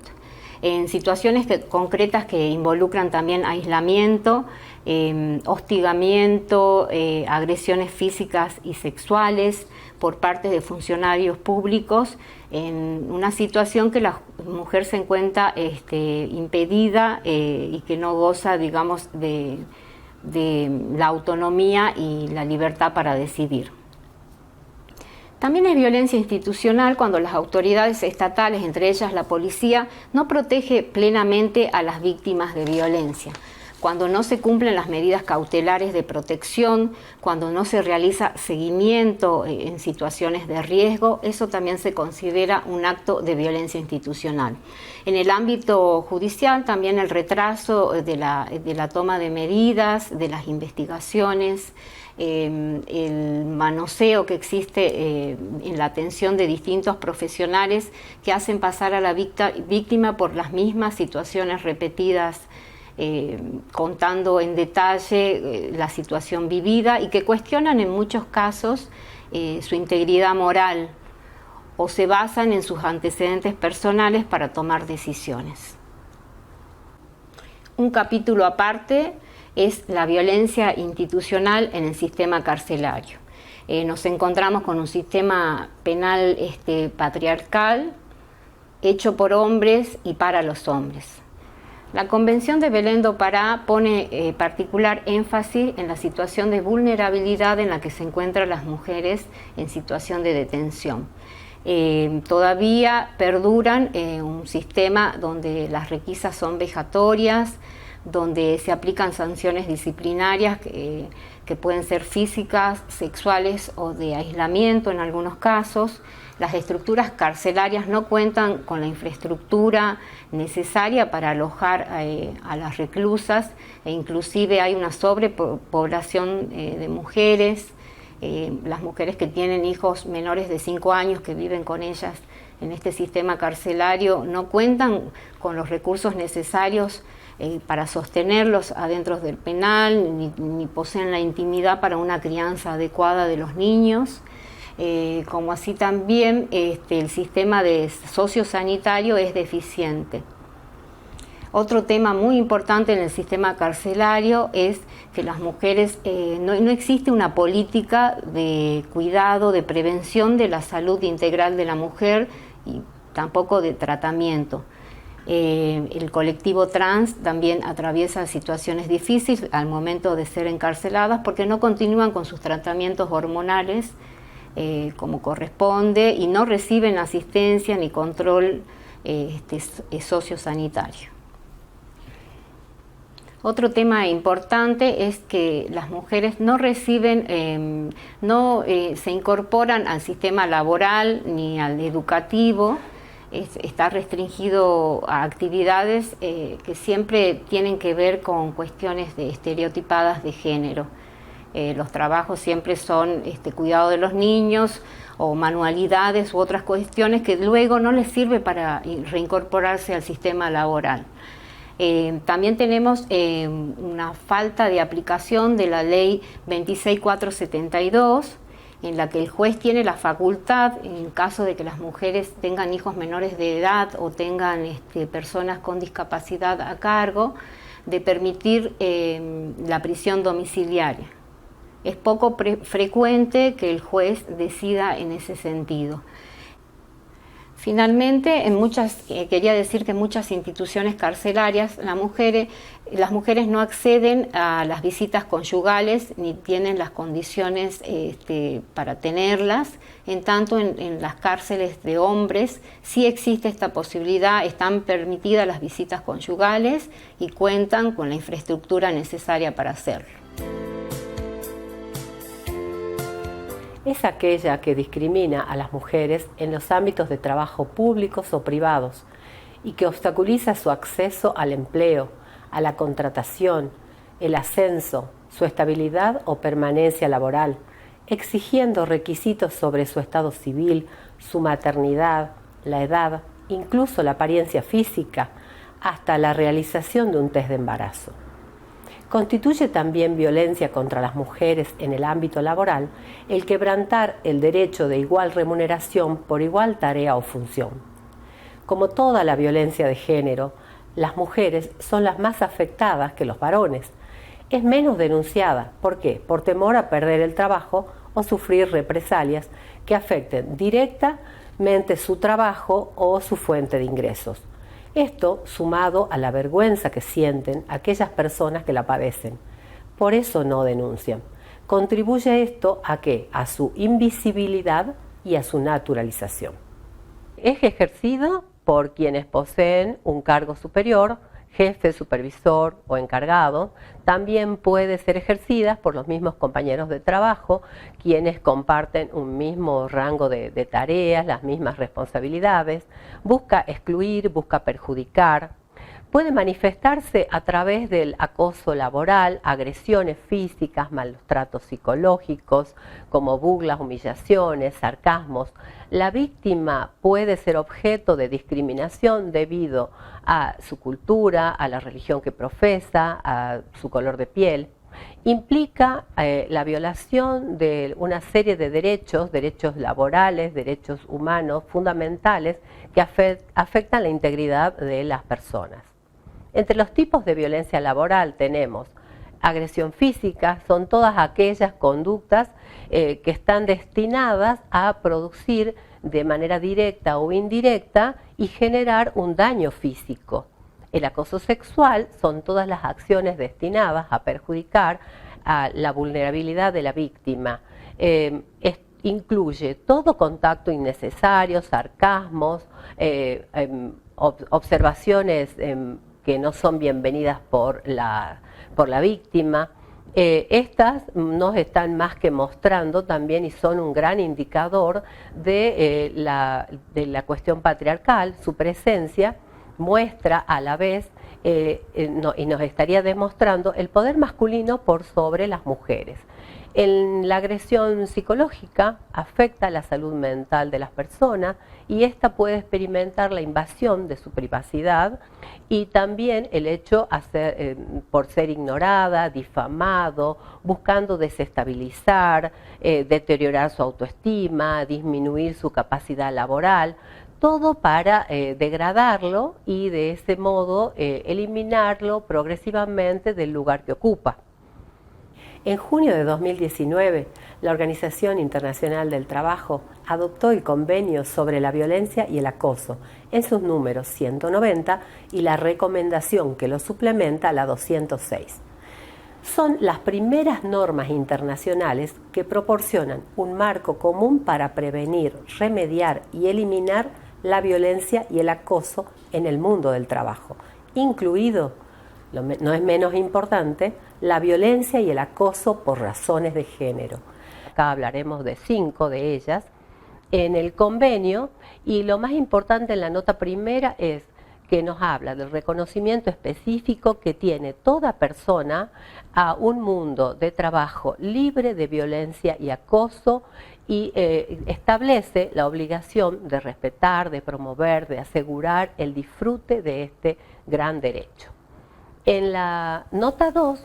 En situaciones concretas que involucran también aislamiento, hostigamiento, agresiones físicas y sexuales por parte de funcionarios públicos, en una situación que la mujer se encuentra impedida y que no goza, digamos, de la autonomía y la libertad para decidir. También es violencia institucional cuando las autoridades estatales, entre ellas la policía, no protege plenamente a las víctimas de violencia. Cuando no se cumplen las medidas cautelares de protección, cuando no se realiza seguimiento en situaciones de riesgo, eso también se considera un acto de violencia institucional. En el ámbito judicial también el retraso de la toma de medidas, de las investigaciones, el manoseo que existe en la atención de distintos profesionales que hacen pasar a la víctima por las mismas situaciones repetidas, contando en detalle la situación vivida y que cuestionan en muchos casos su integridad moral o se basan en sus antecedentes personales para tomar decisiones. Un capítulo aparte es la violencia institucional en el sistema carcelario. Nos encontramos con un sistema penal patriarcal, hecho por hombres y para los hombres. La Convención de Belém do Pará pone particular énfasis en la situación de vulnerabilidad en la que se encuentran las mujeres en situación de detención. Todavía perduran un sistema donde las requisas son vejatorias, donde se aplican sanciones disciplinarias que pueden ser físicas, sexuales o de aislamiento en algunos casos. Las estructuras carcelarias no cuentan con la infraestructura necesaria para alojar a las reclusas, e inclusive hay una sobrepoblación de mujeres. Las mujeres que tienen hijos menores de 5 años que viven con ellas en este sistema carcelario no cuentan con los recursos necesarios para sostenerlos adentro del penal, ni poseen la intimidad para una crianza adecuada de los niños. Como así también el sistema sociosanitario es deficiente. Otro tema muy importante en el sistema carcelario es que las mujeres, no existe una política de cuidado, de prevención de la salud integral de la mujer y tampoco de tratamiento. El colectivo trans también atraviesa situaciones difíciles al momento de ser encarceladas porque no continúan con sus tratamientos hormonales como corresponde y no reciben asistencia ni control sociosanitario. Otro tema importante es que las mujeres no reciben, se incorporan al sistema laboral ni al educativo. Está restringido a actividades que siempre tienen que ver con cuestiones estereotipadas de género. Los trabajos siempre son cuidado de los niños o manualidades u otras cuestiones que luego no les sirve para reincorporarse al sistema laboral. También tenemos una falta de aplicación de la ley 26472, en la que el juez tiene la facultad, en caso de que las mujeres tengan hijos menores de edad o tengan personas con discapacidad a cargo, de permitir la prisión domiciliaria. Es poco frecuente que el juez decida en ese sentido. Finalmente, quería decir que en muchas instituciones carcelarias las mujeres no acceden a las visitas conyugales ni tienen las condiciones para tenerlas. En tanto, en las cárceles de hombres sí existe esta posibilidad, están permitidas las visitas conyugales y cuentan con la infraestructura necesaria para hacerlo. Es aquella que discrimina a las mujeres en los ámbitos de trabajo públicos o privados y que obstaculiza su acceso al empleo, a la contratación, el ascenso, su estabilidad o permanencia laboral, exigiendo requisitos sobre su estado civil, su maternidad, la edad, incluso la apariencia física, hasta la realización de un test de embarazo. Constituye también violencia contra las mujeres en el ámbito laboral el quebrantar el derecho de igual remuneración por igual tarea o función. Como toda la violencia de género, las mujeres son las más afectadas que los varones. Es menos denunciada. ¿Por qué? Por temor a perder el trabajo o sufrir represalias que afecten directamente su trabajo o su fuente de ingresos. Esto sumado a la vergüenza que sienten aquellas personas que la padecen. Por eso no denuncian. Contribuye esto ¿a qué? A su invisibilidad y a su naturalización. Es ejercido por quienes poseen un cargo superior, jefe, supervisor o encargado. También puede ser ejercida por los mismos compañeros de trabajo, quienes comparten un mismo rango de tareas, las mismas responsabilidades. Busca excluir, busca perjudicar. Puede manifestarse a través del acoso laboral, agresiones físicas, malos tratos psicológicos, como burlas, humillaciones, sarcasmos. La víctima puede ser objeto de discriminación debido a su cultura, a la religión que profesa, a su color de piel. Implica la violación de una serie de derechos laborales, derechos humanos fundamentales que afectan la integridad de las personas. Entre los tipos de violencia laboral tenemos agresión física, son todas aquellas conductas que están destinadas a producir de manera directa o indirecta y generar un daño físico. El acoso sexual son todas las acciones destinadas a perjudicar a la vulnerabilidad de la víctima. Incluye todo contacto innecesario, sarcasmos, observaciones que no son bienvenidas por la víctima. Estas nos están más que mostrando también y son un gran indicador de la cuestión patriarcal. Su presencia muestra a la vez y nos estaría demostrando el poder masculino por sobre las mujeres. La agresión psicológica afecta la salud mental de las personas y ésta puede experimentar la invasión de su privacidad y también el hecho por ser ignorada, difamado, buscando desestabilizar, deteriorar su autoestima, disminuir su capacidad laboral, todo para degradarlo y de ese modo eliminarlo progresivamente del lugar que ocupa. En junio de 2019, la Organización Internacional del Trabajo adoptó el Convenio sobre la Violencia y el Acoso en sus números 190 y la recomendación que lo suplementa, la 206. Son las primeras normas internacionales que proporcionan un marco común para prevenir, remediar y eliminar la violencia y el acoso en el mundo del trabajo, incluido, no es menos importante, la violencia y el acoso por razones de género. Acá hablaremos de 5 de ellas en el convenio, y lo más importante en la nota primera es que nos habla del reconocimiento específico que tiene toda persona a un mundo de trabajo libre de violencia y acoso, y establece la obligación de respetar, de promover, de asegurar el disfrute de este gran derecho. En la nota 2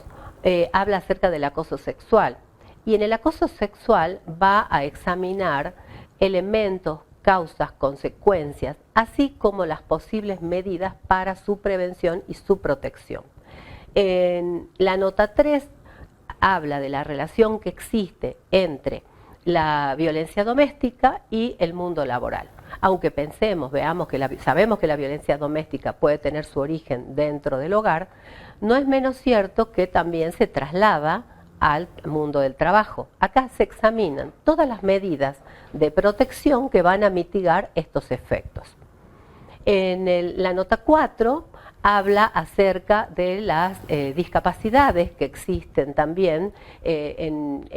habla acerca del acoso sexual, y en el acoso sexual va a examinar elementos, causas, consecuencias, así como las posibles medidas para su prevención y su protección. En la nota 3 habla de la relación que existe entre la violencia doméstica y el mundo laboral. Aunque sabemos que la violencia doméstica puede tener su origen dentro del hogar, no es menos cierto que también se traslada al mundo del trabajo. Acá se examinan todas las medidas de protección que van a mitigar estos efectos. En la nota 4 habla acerca de las discapacidades que existen también en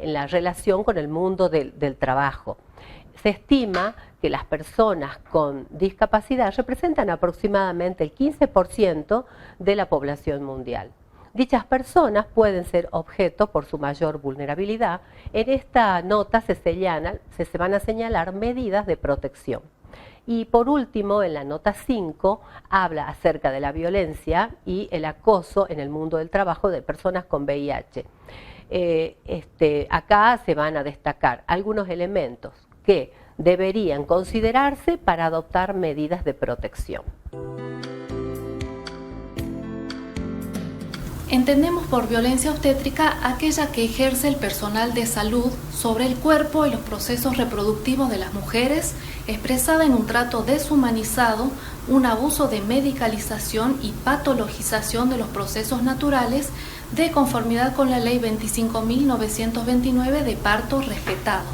la relación con el mundo del trabajo. Se estima que las personas con discapacidad representan aproximadamente el 15% de la población mundial. Dichas personas pueden ser objeto por su mayor vulnerabilidad. En esta nota se van a señalar medidas de protección. Y por último, en la nota 5, habla acerca de la violencia y el acoso en el mundo del trabajo de personas con VIH. Acá se van a destacar algunos elementos que deberían considerarse para adoptar medidas de protección. Entendemos por violencia obstétrica aquella que ejerce el personal de salud sobre el cuerpo y los procesos reproductivos de las mujeres, expresada en un trato deshumanizado, un abuso de medicalización y patologización de los procesos naturales, de conformidad con la Ley 25.929 de parto respetado.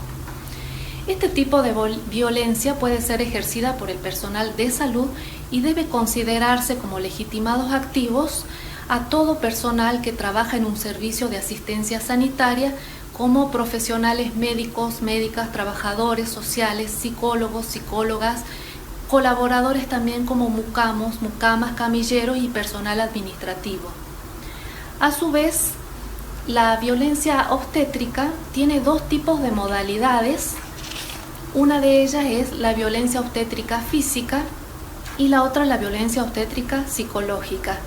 Este tipo de violencia puede ser ejercida por el personal de salud y debe considerarse como legitimados activos a todo personal que trabaja en un servicio de asistencia sanitaria, como profesionales médicos, médicas, trabajadores sociales, psicólogos, psicólogas, colaboradores también como mucamos, mucamas, camilleros y personal administrativo. A su vez, la violencia obstétrica tiene 2 tipos de modalidades. Una de ellas es la violencia obstétrica física y la otra la violencia obstétrica psicológica.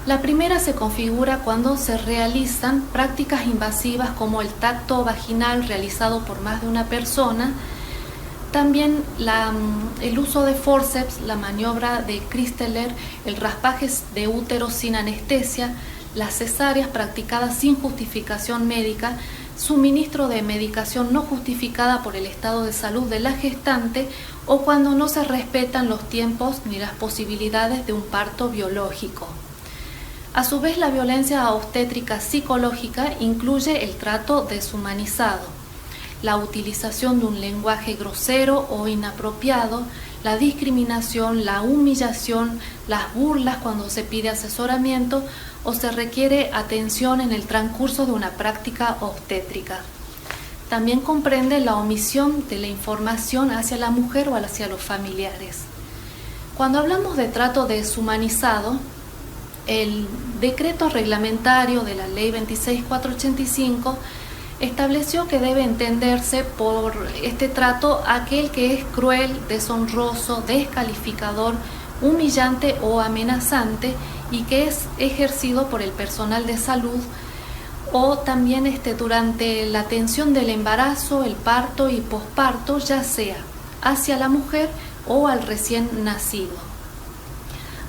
La primera se configura cuando se realizan prácticas invasivas como el tacto vaginal realizado por más de una persona, también el uso de forceps, la maniobra de Christeler, el raspaje de útero sin anestesia, las cesáreas practicadas sin justificación médica suministro de medicación no justificada por el estado de salud de la gestante o cuando no se respetan los tiempos ni las posibilidades de un parto biológico. A su vez, la violencia obstétrica psicológica incluye el trato deshumanizado, la utilización de un lenguaje grosero o inapropiado, la discriminación, la humillación, las burlas cuando se pide asesoramiento o se requiere atención en el transcurso de una práctica obstétrica. También comprende la omisión de la información hacia la mujer o hacia los familiares. Cuando hablamos de trato deshumanizado, el decreto reglamentario de la Ley 26.485 estableció que debe entenderse por este trato aquel que es cruel, deshonroso, descalificador, humillante o amenazante y que es ejercido por el personal de salud o también durante la atención del embarazo, el parto y posparto, ya sea hacia la mujer o al recién nacido.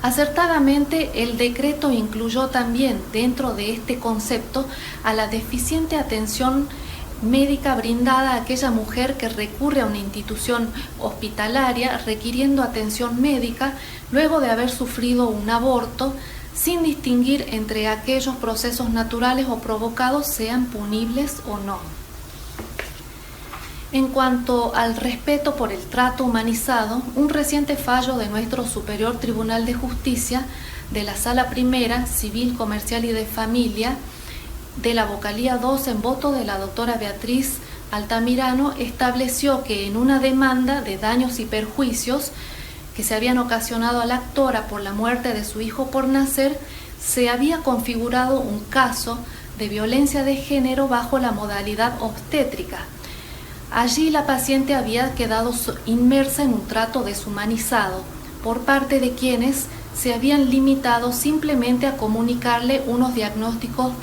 Acertadamente, el decreto incluyó también dentro de este concepto a la deficiente atención médica brindada a aquella mujer que recurre a una institución hospitalaria requiriendo atención médica luego de haber sufrido un aborto, sin distinguir entre aquellos procesos naturales o provocados sean punibles o no. En cuanto al respeto por el trato humanizado, un reciente fallo de nuestro Superior Tribunal de Justicia de la Sala Primera, Civil, Comercial y de Familia, de la Vocalía 2 en voto de la doctora Beatriz Altamirano, estableció que en una demanda de daños y perjuicios que se habían ocasionado a la actora por la muerte de su hijo por nacer, se había configurado un caso de violencia de género bajo la modalidad obstétrica. Allí la paciente había quedado inmersa en un trato deshumanizado por parte de quienes se habían limitado simplemente a comunicarle unos diagnósticos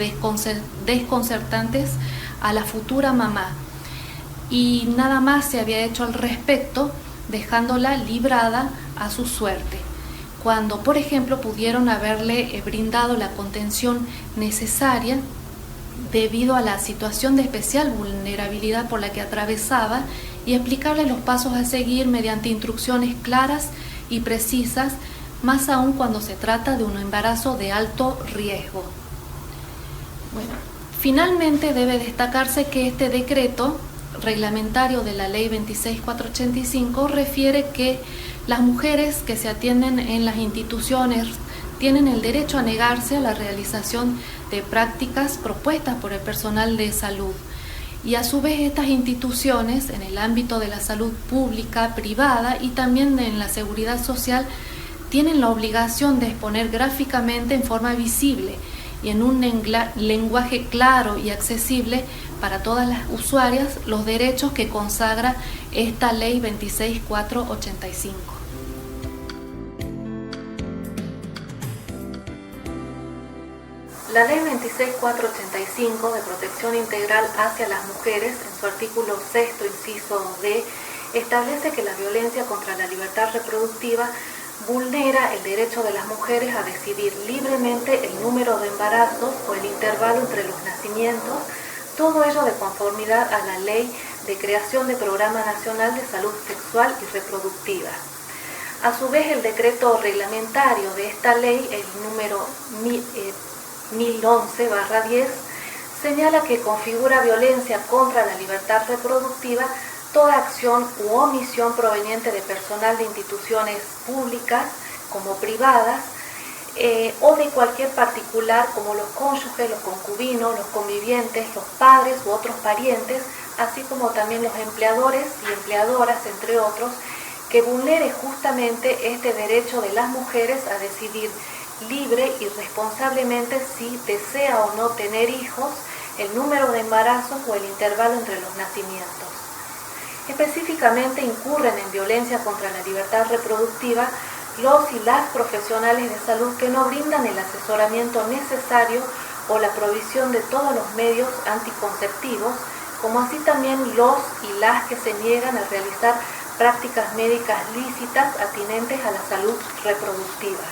desconcertantes a la futura mamá y nada más se había hecho al respecto, dejándola librada a su suerte, cuando por ejemplo pudieron haberle brindado la contención necesaria debido a la situación de especial vulnerabilidad por la que atravesaba y explicarle los pasos a seguir mediante instrucciones claras y precisas, más aún cuando se trata de un embarazo de alto riesgo. Bueno, finalmente debe destacarse que este decreto reglamentario de la Ley 26.485 refiere que las mujeres que se atienden en las instituciones tienen el derecho a negarse a la realización de prácticas propuestas por el personal de salud. Y a su vez estas instituciones, en el ámbito de la salud pública, privada y también en la seguridad social, tienen la obligación de exponer gráficamente en forma visible y en un lenguaje claro y accesible para todas las usuarias los derechos que consagra esta Ley 26.485. La Ley 26.485 de protección integral hacia las mujeres, en su artículo 6, inciso D, establece que la violencia contra la libertad reproductiva vulnera el derecho de las mujeres a decidir libremente el número de embarazos o el intervalo entre los nacimientos, todo ello de conformidad a la Ley de Creación de Programa Nacional de Salud Sexual y Reproductiva. A su vez, el decreto reglamentario de esta ley, el número 1011/10, señala que configura violencia contra la libertad reproductiva toda acción u omisión proveniente de personal de instituciones públicas como privadas o de cualquier particular como los cónyuges, los concubinos, los convivientes, los padres u otros parientes, así como también los empleadores y empleadoras, entre otros, que vulnere justamente este derecho de las mujeres a decidir libre y responsablemente si desea o no tener hijos, el número de embarazos o el intervalo entre los nacimientos. Específicamente incurren en violencia contra la libertad reproductiva los y las profesionales de salud que no brindan el asesoramiento necesario o la provisión de todos los medios anticonceptivos, como así también los y las que se niegan a realizar prácticas médicas lícitas atinentes a la salud reproductiva.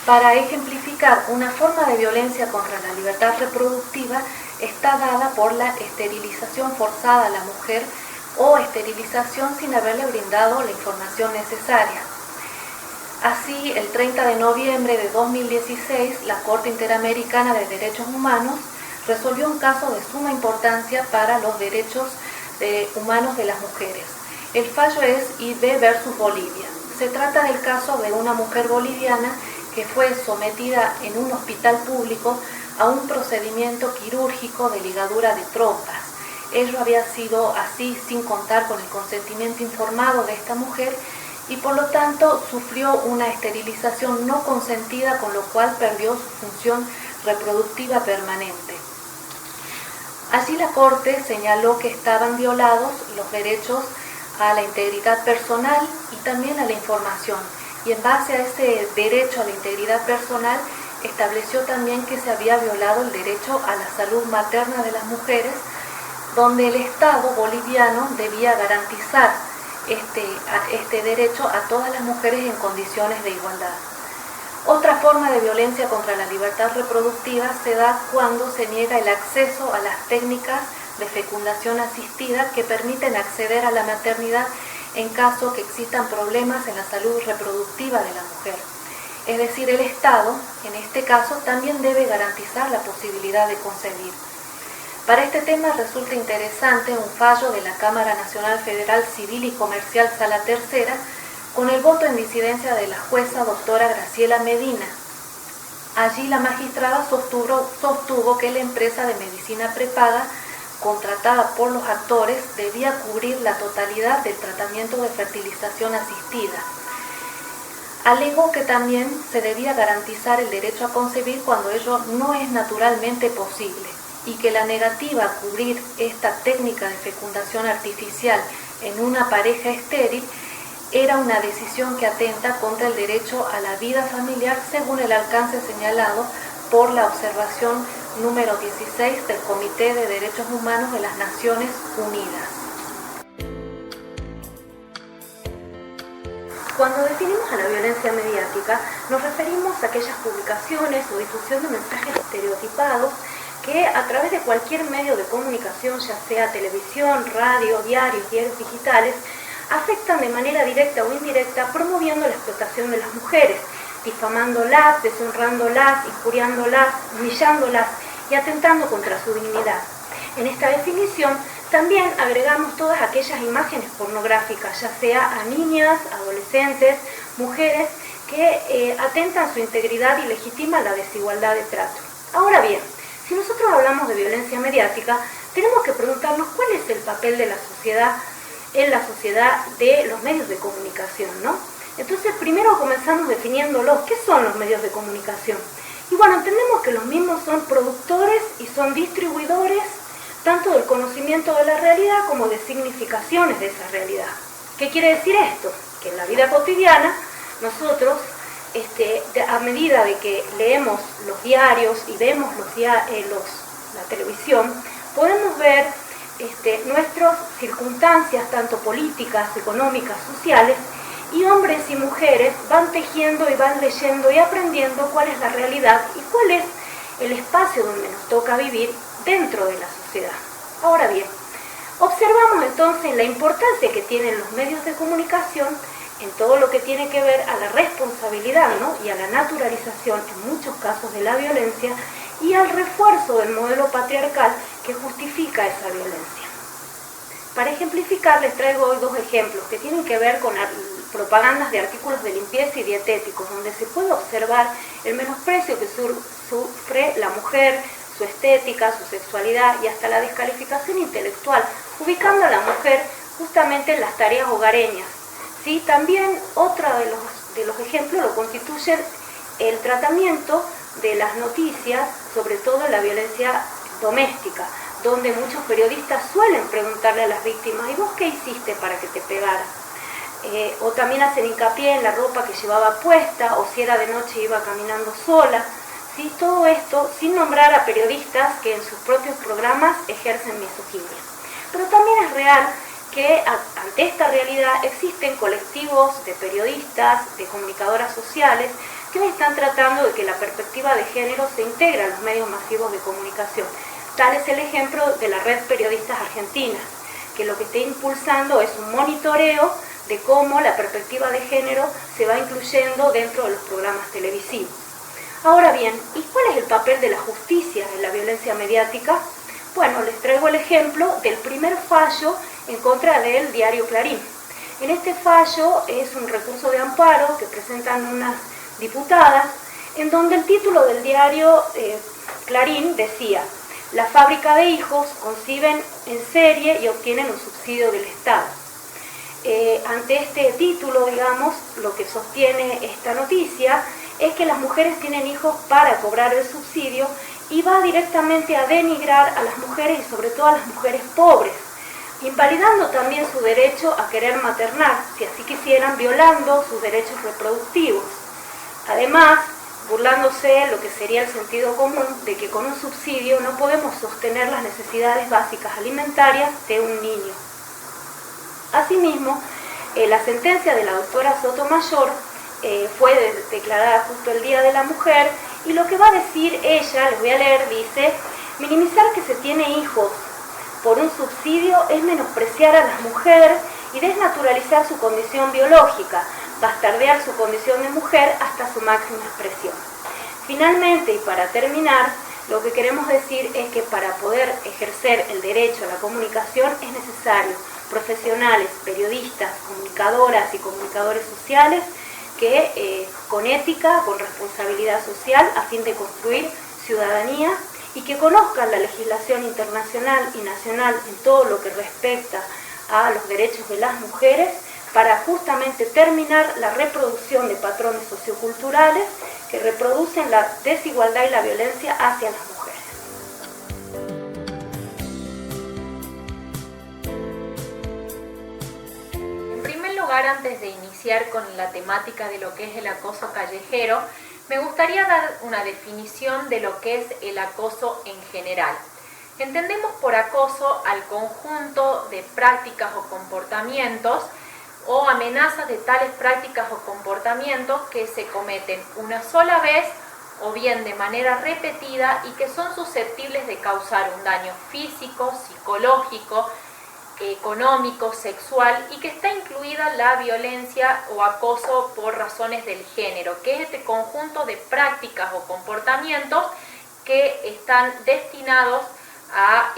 Para ejemplificar una forma de violencia contra la libertad reproductiva, está dada por la esterilización forzada a la mujer o esterilización sin haberle brindado la información necesaria. Así, el 30 de noviembre de 2016, la Corte Interamericana de Derechos Humanos resolvió un caso de suma importancia para los derechos humanos de las mujeres. El fallo es IB versus Bolivia. Se trata del caso de una mujer boliviana que fue sometida en un hospital público a un procedimiento quirúrgico de ligadura de trompas. Ello había sido así sin contar con el consentimiento informado de esta mujer y por lo tanto sufrió una esterilización no consentida, con lo cual perdió su función reproductiva permanente. Allí la Corte señaló que estaban violados los derechos a la integridad personal y también a la información, y en base a ese derecho a la integridad personal estableció también que se había violado el derecho a la salud materna de las mujeres, donde el Estado boliviano debía garantizar este derecho a todas las mujeres en condiciones de igualdad. Otra forma de violencia contra la libertad reproductiva se da cuando se niega el acceso a las técnicas de fecundación asistida que permiten acceder a la maternidad en caso que existan problemas en la salud reproductiva de la mujer. Es decir, el Estado, en este caso, también debe garantizar la posibilidad de concebir. Para este tema resulta interesante un fallo de la Cámara Nacional Federal Civil y Comercial Sala Tercera, con el voto en disidencia de la jueza doctora Graciela Medina. Allí la magistrada sostuvo que la empresa de medicina prepaga contratada por los actores debía cubrir la totalidad del tratamiento de fertilización asistida. Alegó que también se debía garantizar el derecho a concebir cuando ello no es naturalmente posible y que la negativa a cubrir esta técnica de fecundación artificial en una pareja estéril era una decisión que atenta contra el derecho a la vida familiar según el alcance señalado por la observación número 16 del Comité de Derechos Humanos de las Naciones Unidas. Cuando definimos a la violencia mediática, nos referimos a aquellas publicaciones o difusión de mensajes estereotipados que a través de cualquier medio de comunicación, ya sea televisión, radio, diarios digitales, afectan de manera directa o indirecta promoviendo la explotación de las mujeres, difamándolas, deshonrándolas, injuriándolas, humillándolas y atentando contra su dignidad. En esta definición también agregamos todas aquellas imágenes pornográficas, ya sea a niñas, adolescentes, mujeres, que atentan su integridad y legitiman la desigualdad de trato. Ahora bien, si nosotros hablamos de violencia mediática, tenemos que preguntarnos cuál es el papel de la sociedad en la sociedad de los medios de comunicación, ¿no? Entonces, primero comenzamos definiéndolos. ¿Qué son los medios de comunicación? Y bueno, entendemos que los mismos son productores y son distribuidores tanto del conocimiento de la realidad como de significaciones de esa realidad. ¿Qué quiere decir esto? Que en la vida cotidiana nosotros, a medida de que leemos los diarios y vemos la televisión, podemos ver nuestras circunstancias, tanto políticas, económicas, sociales, y hombres y mujeres van tejiendo y van leyendo y aprendiendo cuál es la realidad y cuál es el espacio donde nos toca vivir dentro de la sociedad. Ahora bien, observamos entonces la importancia que tienen los medios de comunicación en todo lo que tiene que ver a la responsabilidad, ¿no? Y a la naturalización, en muchos casos, de la violencia y al refuerzo del modelo patriarcal que justifica esa violencia. Para ejemplificar, les traigo hoy dos ejemplos que tienen que ver con propagandas de artículos de limpieza y dietéticos, donde se puede observar el menosprecio que sufre la mujer, su estética, su sexualidad y hasta la descalificación intelectual, ubicando a la mujer justamente en las tareas hogareñas. ¿Sí? También otro de los ejemplos lo constituye el tratamiento de las noticias, sobre todo la violencia doméstica, donde muchos periodistas suelen preguntarle a las víctimas: ¿y vos qué hiciste para que te pegara? O también hacen hincapié en la ropa que llevaba puesta, o si era de noche iba caminando sola. ¿Sí? Todo esto sin nombrar a periodistas que en sus propios programas ejercen misoginia. Pero también es real que ante esta realidad existen colectivos de periodistas, de comunicadoras sociales, que hoy están tratando de que la perspectiva de género se integre a los medios masivos de comunicación. Tal es el ejemplo de la Red Periodistas Argentinas, que lo que está impulsando es un monitoreo de cómo la perspectiva de género se va incluyendo dentro de los programas televisivos. Ahora bien, ¿y cuál es el papel de la justicia en la violencia mediática? Bueno, les traigo el ejemplo del primer fallo en contra del diario Clarín. En este fallo es un recurso de amparo que presentan unas diputadas, en donde el título del diario Clarín decía: la fábrica de hijos conciben en serie y obtienen un subsidio del Estado. Ante este título, digamos, lo que sostiene esta noticia es que las mujeres tienen hijos para cobrar el subsidio y va directamente a denigrar a las mujeres y sobre todo a las mujeres pobres, invalidando también su derecho a querer maternar, si así quisieran, violando sus derechos reproductivos. Además, burlándose lo que sería el sentido común de que con un subsidio no podemos sostener las necesidades básicas alimentarias de un niño. Asimismo, la sentencia de la doctora Sotomayor fue declarada justo el Día de la Mujer, y lo que va a decir ella, les voy a leer, dice: minimizar que se tiene hijos por un subsidio es menospreciar a la mujer y desnaturalizar su condición biológica, bastardear su condición de mujer hasta su máxima expresión. Finalmente, y para terminar, lo que queremos decir es que para poder ejercer el derecho a la comunicación es necesario profesionales, periodistas, comunicadoras y comunicadores sociales que con ética, con responsabilidad social, a fin de construir ciudadanía, y que conozcan la legislación internacional y nacional en todo lo que respecta a los derechos de las mujeres, para justamente terminar la reproducción de patrones socioculturales que reproducen la desigualdad y la violencia hacia las mujeres. En primer lugar, antes de iniciar con la temática de lo que es el acoso callejero, me gustaría dar una definición de lo que es el acoso en general. Entendemos por acoso al conjunto de prácticas o comportamientos o amenazas de tales prácticas o comportamientos que se cometen una sola vez o bien de manera repetida y que son susceptibles de causar un daño físico, psicológico, económico, sexual, y que está incluida la violencia o acoso por razones del género, que es este conjunto de prácticas o comportamientos que están destinados a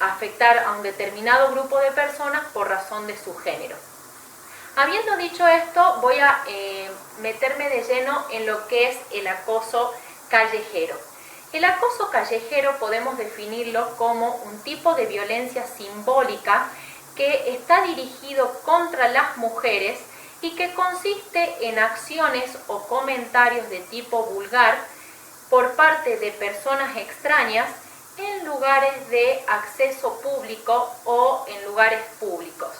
afectar a un determinado grupo de personas por razón de su género. Habiendo dicho esto, voy a meterme de lleno en lo que es el acoso callejero. El acoso callejero podemos definirlo como un tipo de violencia simbólica que está dirigido contra las mujeres y que consiste en acciones o comentarios de tipo vulgar por parte de personas extrañas en lugares de acceso público o en lugares públicos.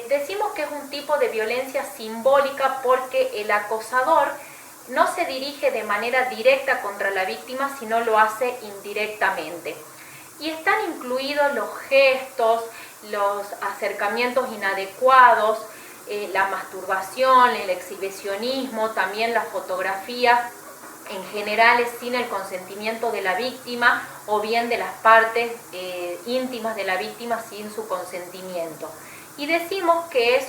Decimos que es un tipo de violencia simbólica porque el acosador no se dirige de manera directa contra la víctima, sino lo hace indirectamente. Y están incluidos los gestos, los acercamientos inadecuados, la masturbación, el exhibicionismo, también las fotografías en general sin el consentimiento de la víctima o bien de las partes íntimas de la víctima sin su consentimiento. Y decimos que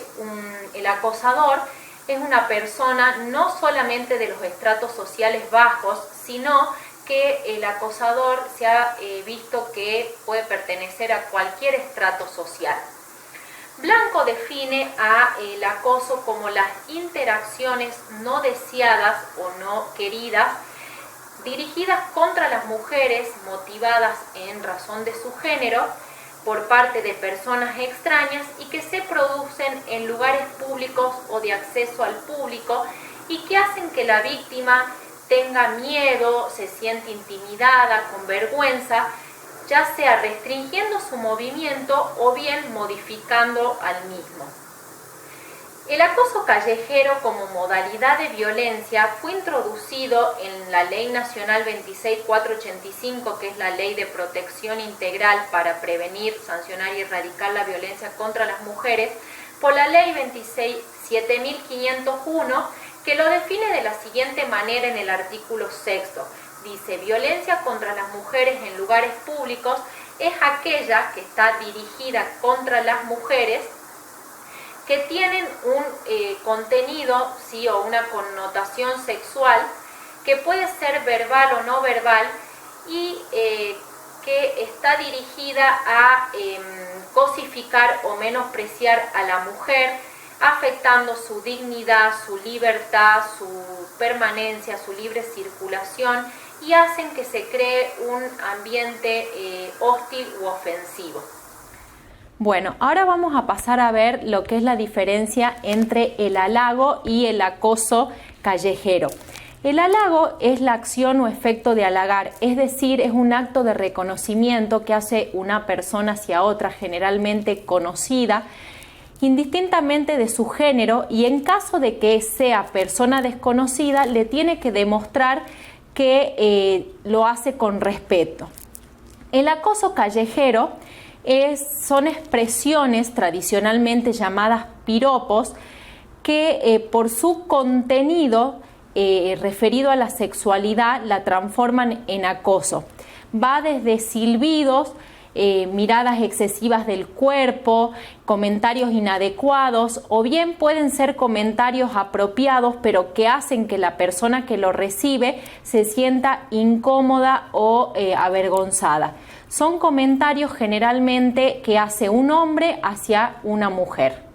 el acosador es una persona no solamente de los estratos sociales bajos, sino que el acosador se ha visto que puede pertenecer a cualquier estrato social. Blanco define el acoso como las interacciones no deseadas o no queridas, dirigidas contra las mujeres motivadas en razón de su género, por parte de personas extrañas y que se producen en lugares públicos o de acceso al público y que hacen que la víctima tenga miedo, se siente intimidada, con vergüenza, ya sea restringiendo su movimiento o bien modificando al mismo. El acoso callejero como modalidad de violencia fue introducido en la Ley Nacional 26485, que es la Ley de Protección Integral para prevenir, sancionar y erradicar la violencia contra las mujeres, por la Ley 7501, que lo define de la siguiente manera en el artículo 6º. dice, violencia contra las mujeres en lugares públicos es aquella que está dirigida contra las mujeres que tienen un contenido, sí, o una connotación sexual que puede ser verbal o no verbal y que está dirigida a cosificar o menospreciar a la mujer, afectando su dignidad, su libertad, su permanencia, su libre circulación, y hacen que se cree un ambiente hostil u ofensivo. Bueno, ahora vamos a pasar a ver lo que es la diferencia entre el halago y el acoso callejero. El halago es la acción o efecto de halagar, es decir, es un acto de reconocimiento que hace una persona hacia otra, generalmente conocida, indistintamente de su género, y en caso de que sea persona desconocida, le tiene que demostrar que lo hace con respeto. El acoso callejero son expresiones tradicionalmente llamadas piropos que por su contenido referido a la sexualidad la transforman en acoso. Va desde silbidos, miradas excesivas del cuerpo, comentarios inadecuados, o bien pueden ser comentarios apropiados pero que hacen que la persona que lo recibe se sienta incómoda o avergonzada. Son comentarios generalmente que hace un hombre hacia una mujer.